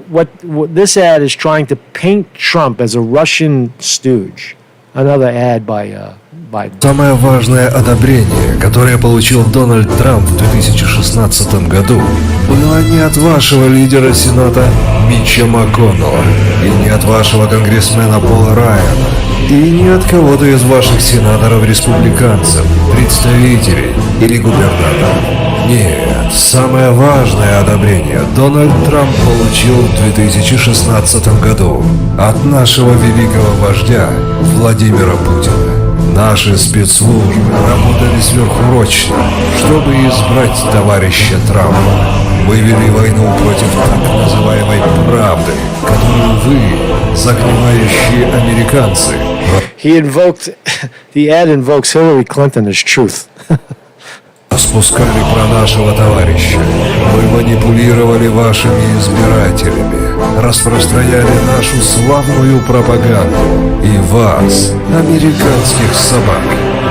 what this ad is trying to paint Trump as a Russian stooge. Another ad by Biden. Самое важное одобрение, которое получил Дональд Трамп в 2016 году, было не от вашего лидера Сената Митча МакКоннелла, и не от вашего конгрессмена Пола Райана, и не от кого-то из ваших сенаторов-республиканцев, представителей или губернаторов. Нет, самое важное одобрение Дональд Трамп получил в 2016 году от нашего великого вождя Владимира Путина. Наши спецслужбы работали сверхурочно, чтобы избрать товарища Трампа. Мы вели войну против так называемой правды, которую вы, заклинающие американцы. The ad invokes Hillary Clinton as truth. Спускали про нашего товарища. Мы манипулировали вашими избирателями, распространяли нашу славную пропаганду и вас, американских собак,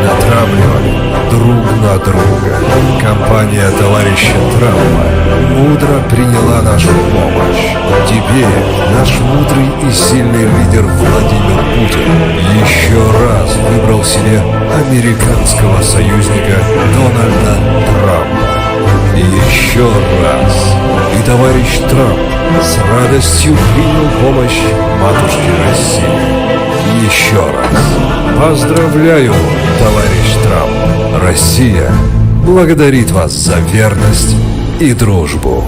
натравливали друг на друга. Компания товарища Трампа мудро приняла нашу помощь. Теперь наш мудрый и сильный лидер Владимир Путин еще раз выбрал себе американского союзника Дональда Трампа. И еще раз. И товарищ Трамп с радостью принял помощь матушки России. Еще раз. Поздравляю, товарищ Трамп. Россия благодарит вас за верность и дружбу.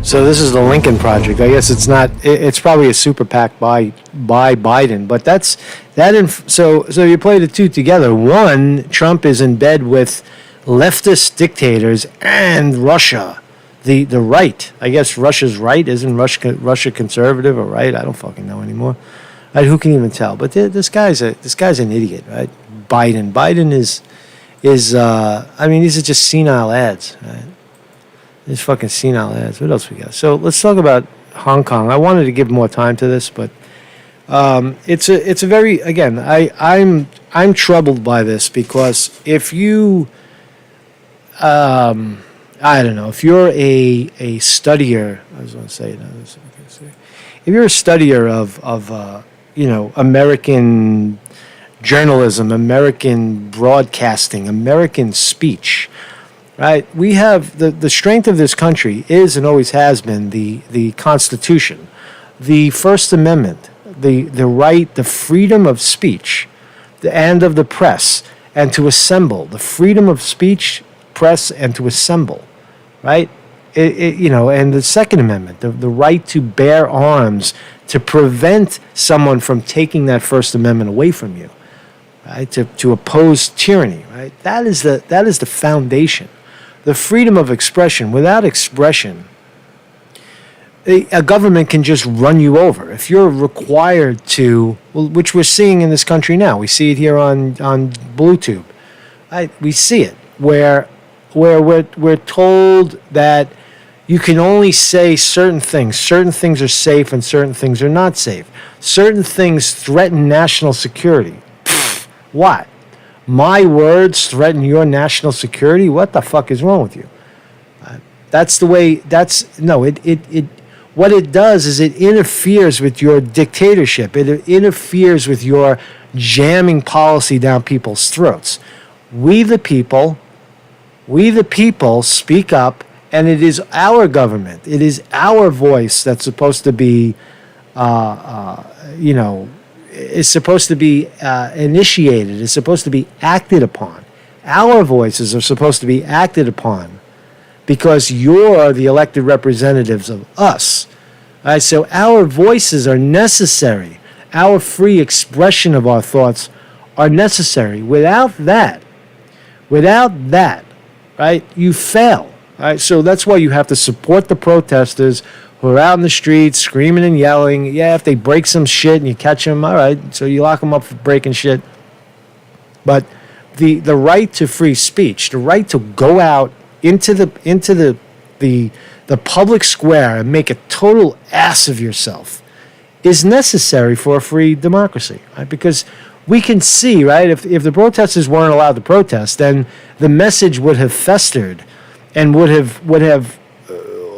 So this is the Lincoln Project. I guess it's not. It's probably a super PAC by Biden, but that's that. So you play the two together. One, Trump is in bed with leftist dictators and Russia, the right. I guess Russia's right. Isn't Russia conservative or right? I don't fucking know anymore. Right, who can even tell? But this guy's an idiot, right? Biden is I mean, these are just senile ads, right? These fucking senile ads. What else we got? So let's talk about Hong Kong. I wanted to give more time to this, but it's a very, again, I'm troubled by this because if you I don't know, if you're a studier, I was going to say, if you're a studier of American journalism, American broadcasting, American speech, right? We have the strength of this country is and always has been the Constitution, the First Amendment, the right, the freedom of speech, and of the press, and to assemble, the freedom of speech, press, and to assemble, right? And the Second Amendment, the right to bear arms, to prevent someone from taking that First Amendment away from you, right? To oppose tyranny, right? That is the foundation. The freedom of expression. Without expression, a government can just run you over. If you're required to, which we're seeing in this country now, we see it here on BlueTube, right? We see it where we're told that you can only say certain things. Certain things are safe and certain things are not safe. Certain things threaten national security. What? My words threaten your national security? What the fuck is wrong with you? That's the way, what it does is it interferes with your dictatorship. It interferes with your jamming policy down people's throats. We the people speak up, and it is our government. It is our voice that's supposed to be, is supposed to be initiated, is supposed to be acted upon. Our voices are supposed to be acted upon because you're the elected representatives of us. All right, so our voices are necessary. Our free expression of our thoughts are necessary. Without that, right, you fail. All right, so that's why you have to support the protesters who are out in the streets screaming and yelling. Yeah, if they break some shit and you catch them, all right, so you lock them up for breaking shit. But the right to free speech, the right to go out into the public square and make a total ass of yourself is necessary for a free democracy, right? Because we can see, right, if the protesters weren't allowed to protest, then the message would have festered and would have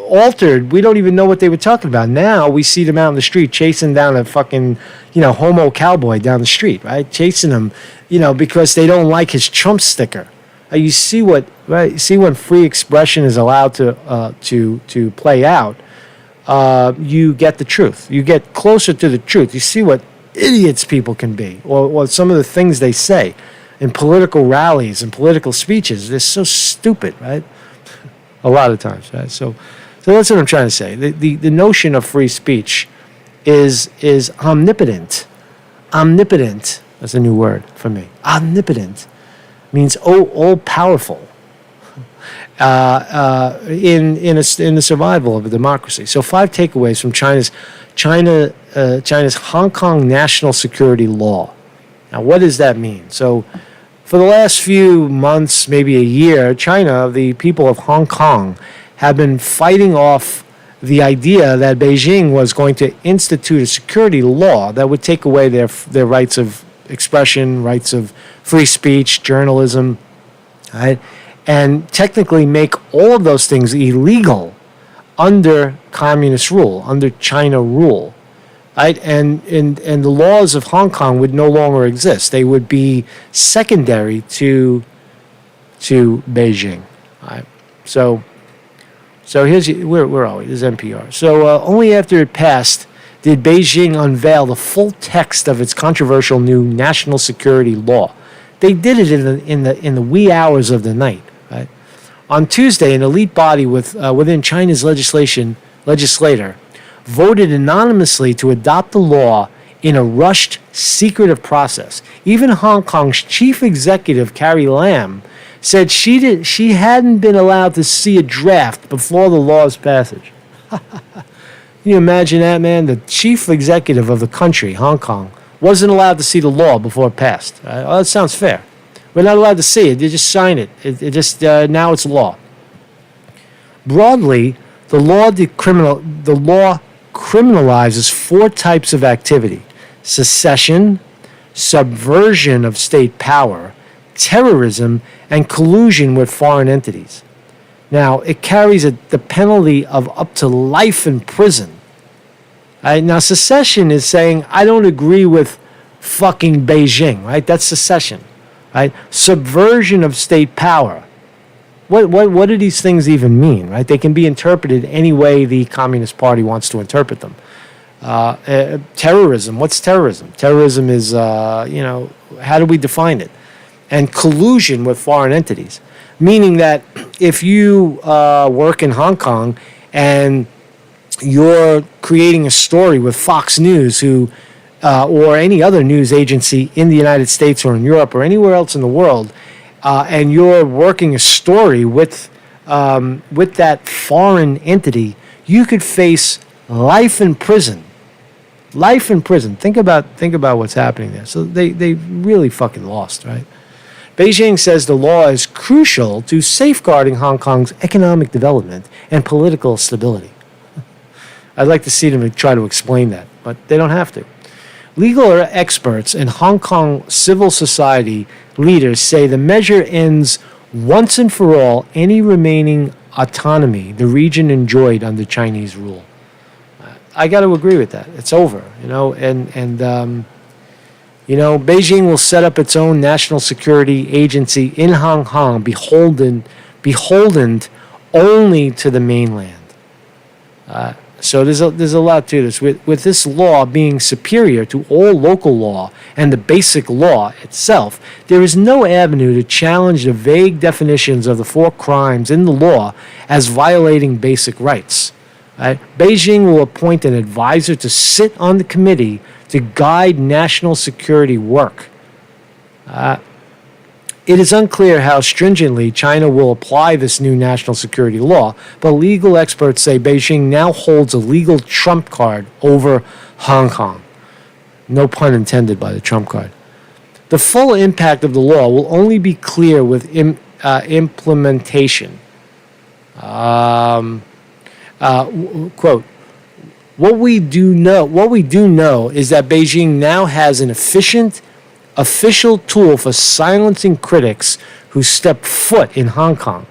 altered. We don't even know what they were talking about. Now we see them out in the street chasing down a fucking, homo cowboy down the street, right? Chasing him, because they don't like his Trump sticker. You see You see when free expression is allowed to play out, you get the truth. You get closer to the truth. You see what idiots people can be, or some of the things they say in political rallies and political speeches. They're so stupid, right? A lot of times, right? So that's what I'm trying to say. The notion of free speech is omnipotent. Omnipotent, that's a new word for me. Omnipotent means all powerful in the survival of a democracy. So 5 takeaways from China's Hong Kong national security law. Now, what does that mean? So for the last few months, maybe a year, China, the people of Hong Kong, have been fighting off the idea that Beijing was going to institute a security law that would take away their rights of expression, rights of free speech, journalism, right? And technically make all of those things illegal under communist rule, under China rule, right? And the laws of Hong Kong would no longer exist. They would be secondary to Beijing, right? So here's where are we? This is NPR. So only after it passed did Beijing unveil the full text of its controversial new national security law. They did it in the wee hours of the night. Right? On Tuesday, an elite body within China's legislator voted anonymously to adopt the law in a rushed, secretive process. Even Hong Kong's chief executive, Carrie Lam, said she hadn't been allowed to see a draft before the law's passage. Can you imagine that, man? The chief executive of the country, Hong Kong, wasn't allowed to see the law before it passed. Well, that sounds fair. We're not allowed to see it. They just sign it. It just now it's law. Broadly, the law criminalizes 4 types of activity: secession, subversion of state power, terrorism, and collusion with foreign entities. Now, it carries the penalty of up to life in prison. Now, secession is saying, I don't agree with fucking Beijing, right? That's secession, right? Subversion of state power. What do these things even mean, right? They can be interpreted any way the Communist Party wants to interpret them. Terrorism, what's terrorism? Terrorism is, how do we define it? And collusion with foreign entities, meaning that if you work in Hong Kong and you're creating a story with Fox News, or any other news agency in the United States or in Europe or anywhere else in the world, and you're working a story with that foreign entity, you could face life in prison. Life in prison. Think about what's happening there. So they really fucking lost, right? Beijing says the law is crucial to safeguarding Hong Kong's economic development and political stability. I'd like to see them try to explain that, but they don't have to. Legal experts and Hong Kong civil society leaders say the measure ends once and for all any remaining autonomy the region enjoyed under Chinese rule. I got to agree with that. It's over, Beijing will set up its own national security agency in Hong Kong, beholden only to the mainland. So there's a lot to this. With this law being superior to all local law and the basic law itself, there is no avenue to challenge the vague definitions of the 4 crimes in the law as violating basic rights. Beijing will appoint an advisor to sit on the committee to guide national security work. It is unclear how stringently China will apply this new national security law, but legal experts say Beijing now holds a legal trump card over Hong Kong. No pun intended by the trump card. The full impact of the law will only be clear with implementation. Quote, What we do know is that Beijing now has an efficient official tool for silencing critics who step foot in Hong Kong.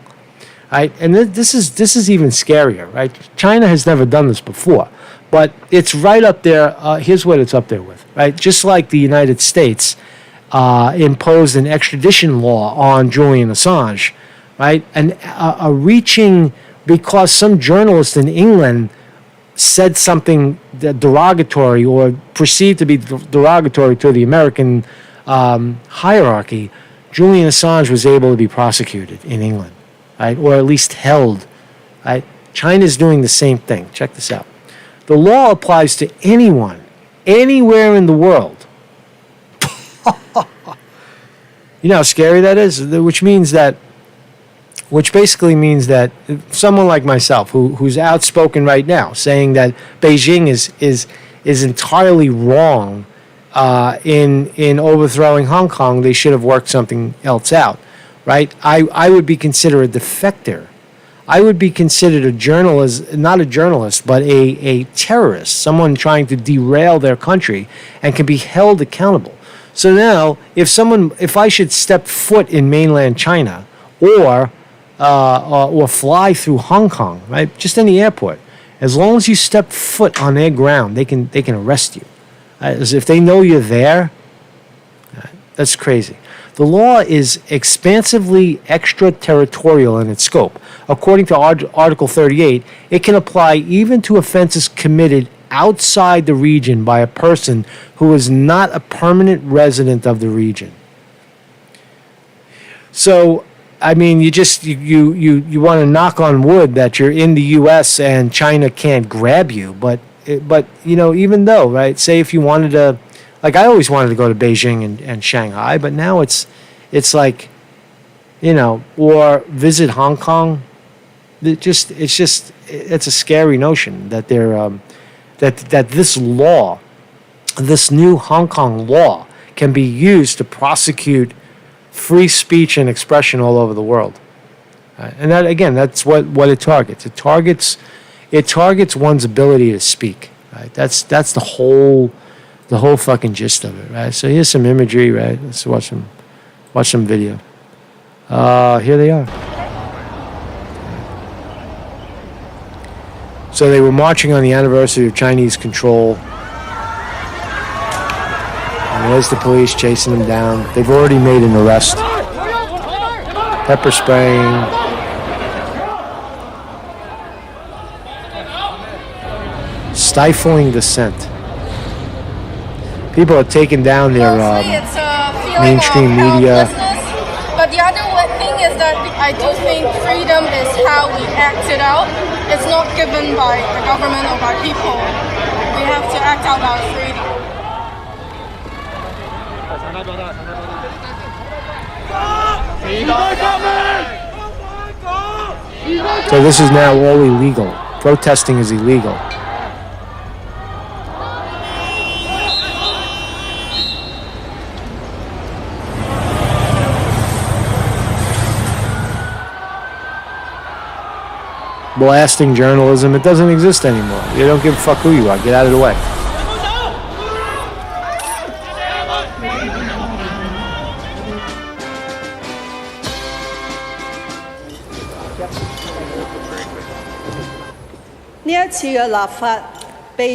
Right? And this is even scarier, right? China has never done this before, but it's right up there. Here's what it's up there with, right? Just like the United States imposed an extradition law on Julian Assange, right? And reaching because some journalist in England said something derogatory or perceived to be derogatory to the American hierarchy, Julian Assange was able to be prosecuted in England, right? Or at least held, right? China's doing the same thing. Check this out. The law applies to anyone, anywhere in the world. You know how scary that is? Which basically means that someone like myself, who's outspoken right now, saying that Beijing is entirely wrong in overthrowing Hong Kong, they should have worked something else out, right? I would be considered a defector. I would be considered a journalist, not a journalist, but a terrorist, someone trying to derail their country and can be held accountable. So now, if I should step foot in mainland China or fly through Hong Kong, right, just in the airport, as long as you step foot on their ground, they can arrest you. As if they know you're there, that's crazy. The law is expansively extraterritorial in its scope. According to Article 38, it can apply even to offenses committed outside the region by a person who is not a permanent resident of the region. So, I mean, you want to knock on wood that you're in the U.S. and China can't grab you, but even though, right? Say if you wanted to, like I always wanted to go to Beijing and Shanghai, but now it's like or visit Hong Kong. It's a scary notion that that this law, this new Hong Kong law, can be used to prosecute free speech and expression all over the world. And that, again, that's what it targets. It targets one's ability to speak. Right? That's the whole fucking gist of it. Right. So here's some imagery. Right. Let's watch some video. Here they are. So they were marching on the anniversary of Chinese control. And there's the police chasing them down. They've already made an arrest. Pepper spraying. Stifling dissent. People are taking down their mainstream media. But the other thing is that I do think freedom is how we act it out. It's not given by the government or by people. We have to act out our freedom. So this is now all illegal. Protesting is illegal. Blasting journalism, it doesn't exist anymore. You don't give a fuck who you are. Get out of the way.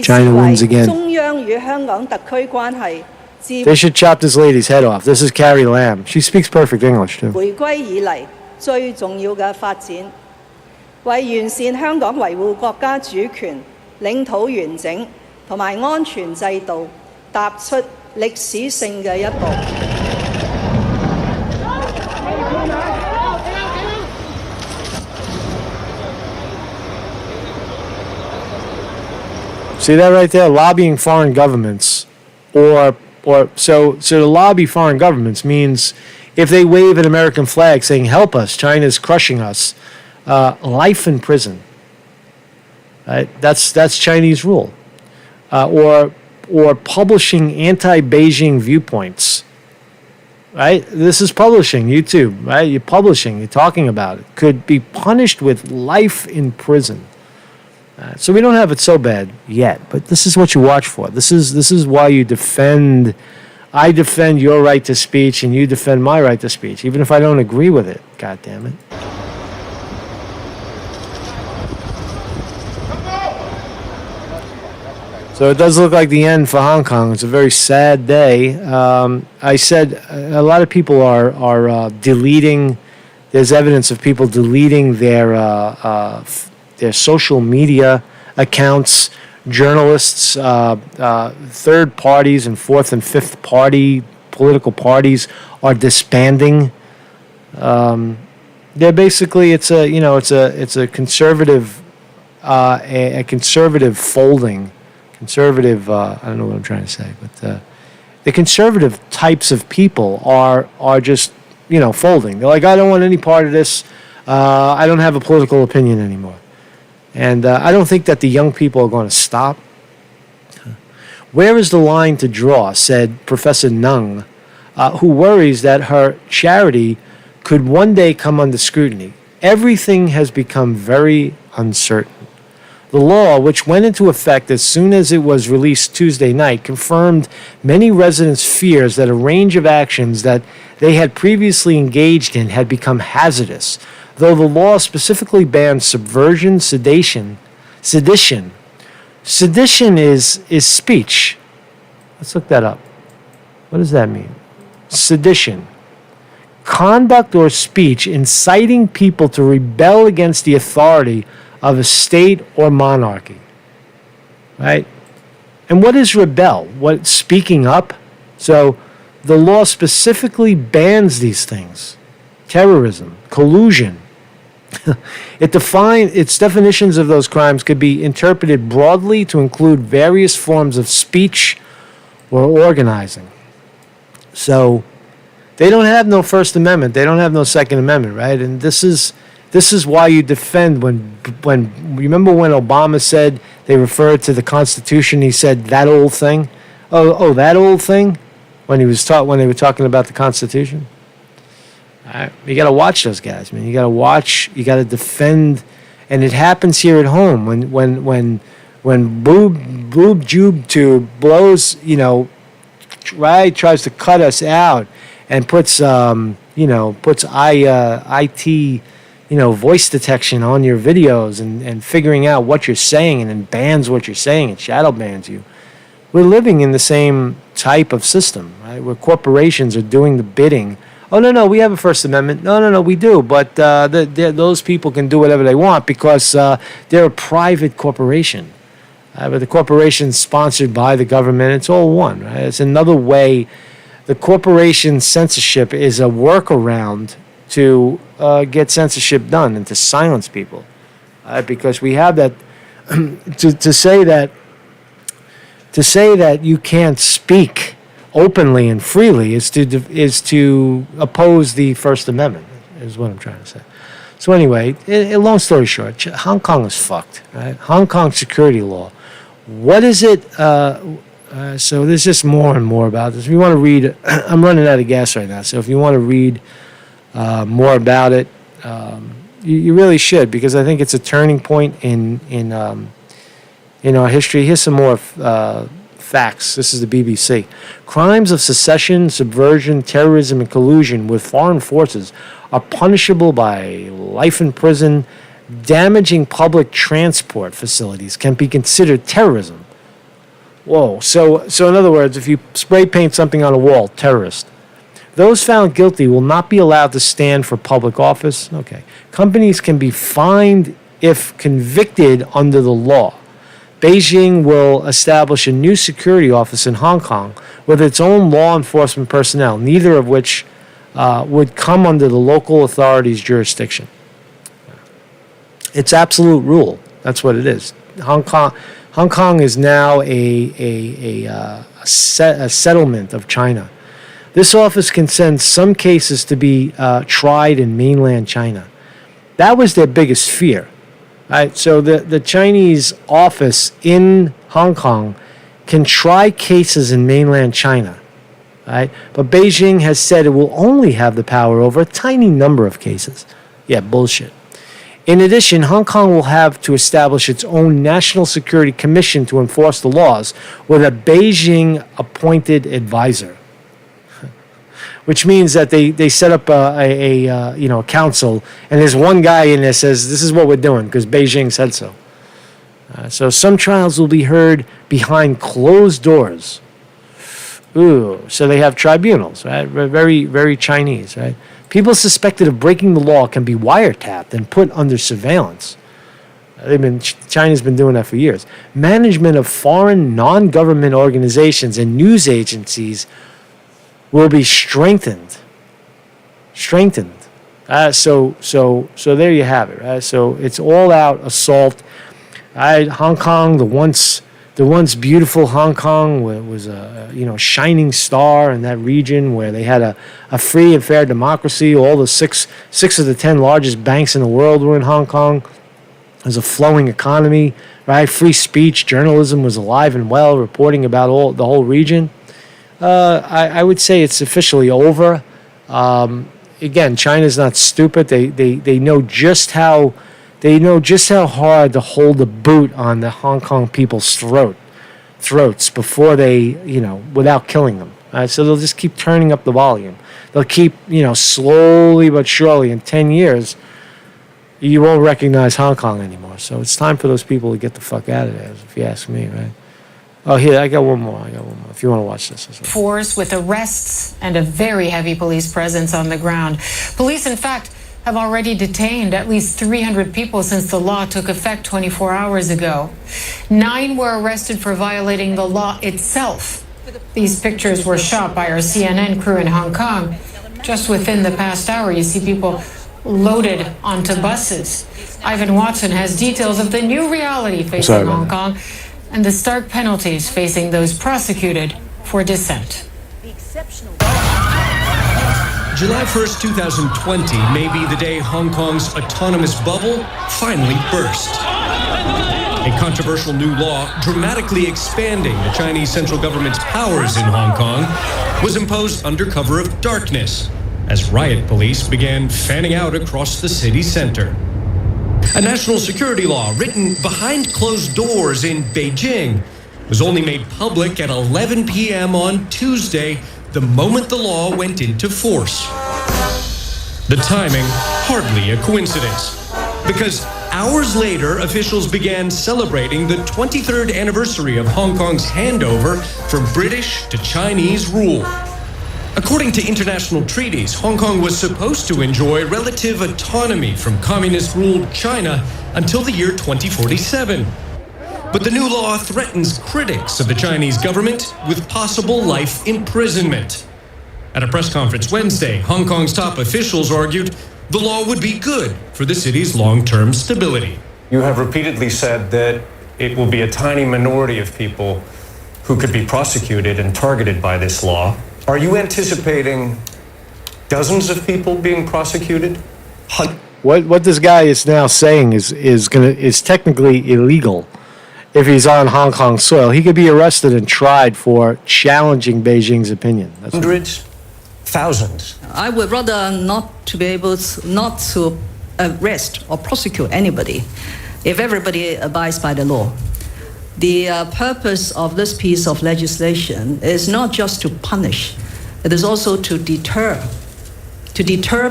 China wins again. They should chop this lady's head off. This is Carrie Lam. She speaks perfect English, too. 為完善香港維護國家主權、領土完整同埋安全制度，踏出歷史性嘅一步。See that right there? Lobbying foreign governments, so to lobby foreign governments means if they wave an American flag saying "Help us, China's crushing us." Life in prison. Right? That's Chinese rule. Or publishing anti-Beijing viewpoints. Right? This is publishing. YouTube. Right? You're publishing. You're talking about it. Could be punished with life in prison. So we don't have it so bad yet. But this is what you watch for. This is why you defend. I defend your right to speech, and you defend my right to speech, even if I don't agree with it. God damn it. So it does look like the end for Hong Kong. It's a very sad day. I said a lot of people are deleting. There's evidence of people deleting their social media accounts. Journalists, third parties, and fourth and fifth party political parties are disbanding. They're basically it's a conservative conservative folding. Conservative, I don't know what I'm trying to say, but the conservative types of people are just, folding. They're like, I don't want any part of this. I don't have a political opinion anymore. And I don't think that the young people are going to stop. Where is the line to draw, said Professor Nung, who worries that her charity could one day come under scrutiny. Everything has become very uncertain. The law, which went into effect as soon as it was released Tuesday night, confirmed many residents' fears that a range of actions that they had previously engaged in had become hazardous, though the law specifically bans subversion, sedition. Sedition is speech. Let's look that up. What does that mean? Sedition. Conduct or speech inciting people to rebel against the authority of a state or monarchy, right? And what is rebel? What, speaking up? So the law specifically bans these things. Terrorism, collusion. Its definitions of those crimes could be interpreted broadly to include various forms of speech or organizing. So They don't have no First Amendment. They don't have no Second Amendment, right? And this is why you defend when remember when Obama said they referred to the Constitution. He said that old thing. Oh, that old thing. When they were talking about the Constitution. You got to watch those guys, man. You got to watch. You got to defend, and it happens here at home when Boob Jube Tube blows, right, tries to cut us out and puts IT, voice detection on your videos and figuring out what you're saying and then bans what you're saying and shadow bans you. We're living in the same type of system, right, where corporations are doing the bidding. Oh, no, we have a First Amendment. No, we do. But those people can do whatever they want because they're a private corporation. But the corporation's sponsored by the government. It's all one, right? It's another way. The corporation censorship is a workaround to get censorship done and to silence people. Because we have that, to say that you can't speak openly and freely is to oppose the First Amendment, is what I'm trying to say. So anyway, long story short, Hong Kong is fucked. Right? Hong Kong security law. What is it? So there's just more and more about this. If you want to read, I'm running out of gas right now. So if you want to read more about it, you really should, because I think it's a turning point in our history. Here's some more facts. This is the BBC. Crimes of secession, subversion, terrorism, and collusion with foreign forces are punishable by life in prison. Damaging public transport facilities can be considered terrorism. Whoa. So in other words, if you spray paint something on a wall, terrorist. Those found guilty will not be allowed to stand for public office. Okay. Companies can be fined if convicted under the law. Beijing will establish a new security office in Hong Kong with its own law enforcement personnel, neither of which would come under the local authorities' jurisdiction. It's absolute rule. That's what it is. Hong Kong is now a settlement of China. This office can send some cases to be tried in mainland China. That was their biggest fear. Right, so the Chinese office in Hong Kong can try cases in mainland China, right? But Beijing has said it will only have the power over a tiny number of cases. Yeah, bullshit. In addition, Hong Kong will have to establish its own National Security Commission to enforce the laws with a Beijing-appointed advisor, which means that they set up a council, and there's one guy in there says, this is what we're doing, because Beijing said so. So some trials will be heard behind closed doors. Ooh, so they have tribunals, right? Very, very Chinese, right? People suspected of breaking the law can be wiretapped and put under surveillance. China's been doing that for years. Management of foreign non-government organizations and news agencies will be strengthened. So there you have it. Right? So it's all out assault. Hong Kong, the once beautiful Hong Kong, was a shining star in that region where they had a free and fair democracy. All the six of the 10 largest banks in the world were in Hong Kong. There's a flowing economy, right? Free speech, journalism was alive and well, reporting about the whole region. I would say it's officially over. Again, China's not stupid. They know just how hard to hold the boot on the Hong Kong people's throats before they, without killing them. So they'll just keep turning up the volume. They'll keep, slowly but surely. In 10 years, you won't recognize Hong Kong anymore. So it's time for those people to get the fuck out of there, if you ask me, right? Oh, here, I got one more. If you want to watch this as well. Force with arrests and a very heavy police presence on the ground. Police, in fact, have already detained at least 300 people since the law took effect 24 hours ago. 9 were arrested for violating the law itself. These pictures were shot by our CNN crew in Hong Kong. Just within the past hour, you see people loaded onto buses. Ivan Watson has details of the new reality facing Hong Kong and the stark penalties facing those prosecuted for dissent. July 1st, 2020 may be the day Hong Kong's autonomous bubble finally burst. A controversial new law dramatically expanding the Chinese central government's powers in Hong Kong was imposed under cover of darkness as riot police began fanning out across the city center. A national security law written behind closed doors in Beijing was only made public at 11 p.m. on Tuesday, the moment the law went into force. The timing hardly a coincidence, because hours later, officials began celebrating the 23rd anniversary of Hong Kong's handover from British to Chinese rule. According to international treaties, Hong Kong was supposed to enjoy relative autonomy from communist-ruled China until the year 2047. But the new law threatens critics of the Chinese government with possible life imprisonment. At a press conference Wednesday, Hong Kong's top officials argued the law would be good for the city's long-term stability. You have repeatedly said that it will be a tiny minority of people who could be prosecuted and targeted by this law. Are you anticipating dozens of people being prosecuted? What this guy is now saying is technically illegal. If he's on Hong Kong soil, he could be arrested and tried for challenging Beijing's opinion. That's hundreds, thousands. I would rather not to be able not to arrest or prosecute anybody if everybody abides by the law. The purpose of this piece of legislation is not just to punish, it is also to deter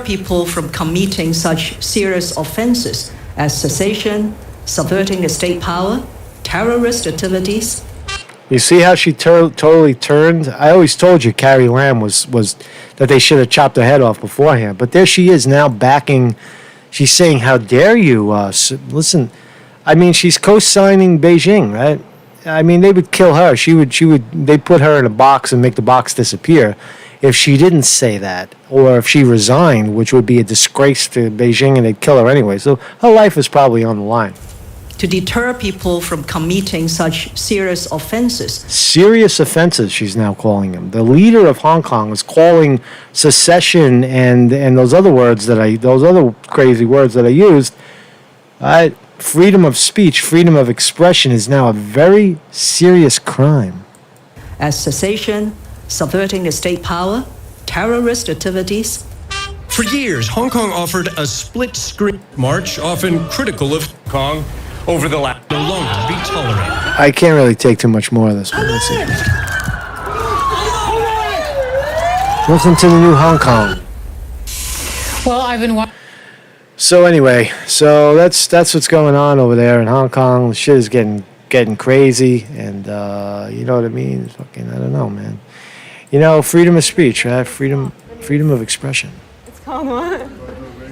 people from committing such serious offenses as secession, subverting the state power, terrorist activities. You see how she totally turned? I always told you Carrie Lam was that they should have chopped her head off beforehand. But there she is now backing. She's saying, "How dare you?" Listen, I mean, she's co-signing Beijing, right? I mean, they would kill her. They'd put her in a box and make the box disappear if she didn't say that, or if she resigned, which would be a disgrace to Beijing, and they'd kill her anyway. So her life is probably on the line. To deter people from committing such serious offenses. Serious offenses, she's now calling them. The leader of Hong Kong is calling secession and those other crazy words that I used. Freedom of speech, freedom of expression is now a very serious crime. As secession, subverting the state power, terrorist activities. For years, Hong Kong offered a split-screen march, often critical of Hong Kong. Over the last, no longer be tolerated. I can't really take too much more of this one. Let's see. Listen to the new Hong Kong. Well, I've been watching. So anyway, that's what's going on over there in Hong Kong. The shit is getting crazy, and you know what I mean. Fucking, I don't know, man. You know, freedom of speech, right? Freedom of expression. It's called what?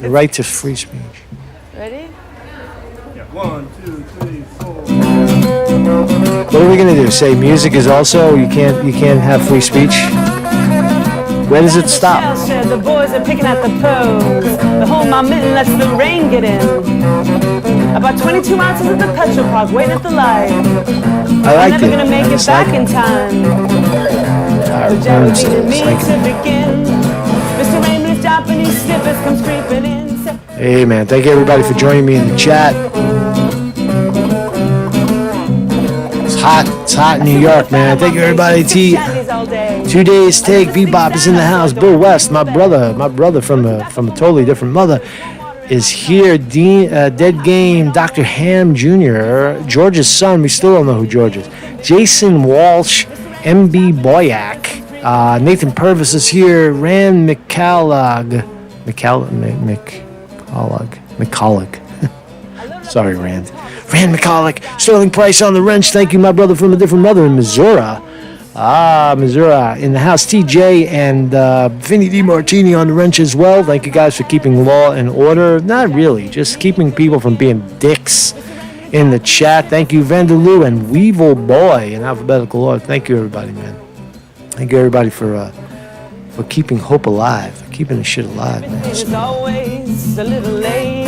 The right to free speech. Ready? 1, 2, 3, 4. What are we gonna do? Say music is also you can't have free speech? Where does it stop? The boys are picking at the pose. The hold my mitten lets the rain get in. About 22 ounces at the petrol park, waiting at the light. I like I'm never gonna make it back in time. The jelly bean me to begin. Mr. Raymond's Japanese snippets come creeping in. Hey man, thank you everybody for joining me in the chat. It's hot in New York, man. Thank you everybody. 2 days take. Bebop is in the house. Bill West, my brother from a totally different mother, is here. Dead Game, Dr. Ham Jr., George's son. We still don't know who George is. Jason Walsh, MB Boyack, Nathan Purvis is here. Rand McCullough. Sorry, Rand. Rand McCullough. Sterling Price on the wrench. Thank you, my brother from a different mother in Missouri. Missouri in the house. TJ and Vinny DiMartini on the wrench as well. Thank you guys for keeping law and order. Not really, just keeping people from being dicks in the chat. Thank you, Vandaloo and Weevil Boy in alphabetical order. Thank you, everybody, man. Thank you, everybody, for keeping hope alive, for keeping the shit alive, man. It's always a little late.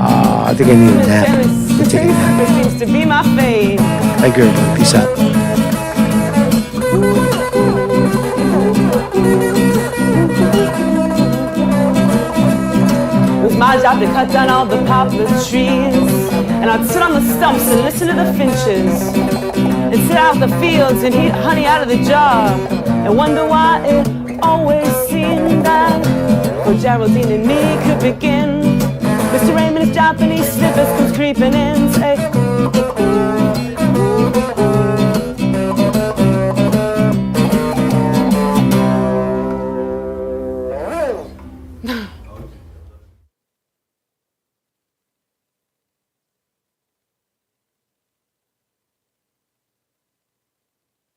I think I need a nap. I'm taking a nap. It seems to be my fate. Thank you, everybody. Peace out. job to cut down all the poplar trees. And I'd sit on the stumps and listen to the finches, and sit out in the fields and eat honey out of the jar, and wonder why it always seemed that poor Geraldine and me could begin. Mr. Raymond, his Japanese snippets comes creeping in, say,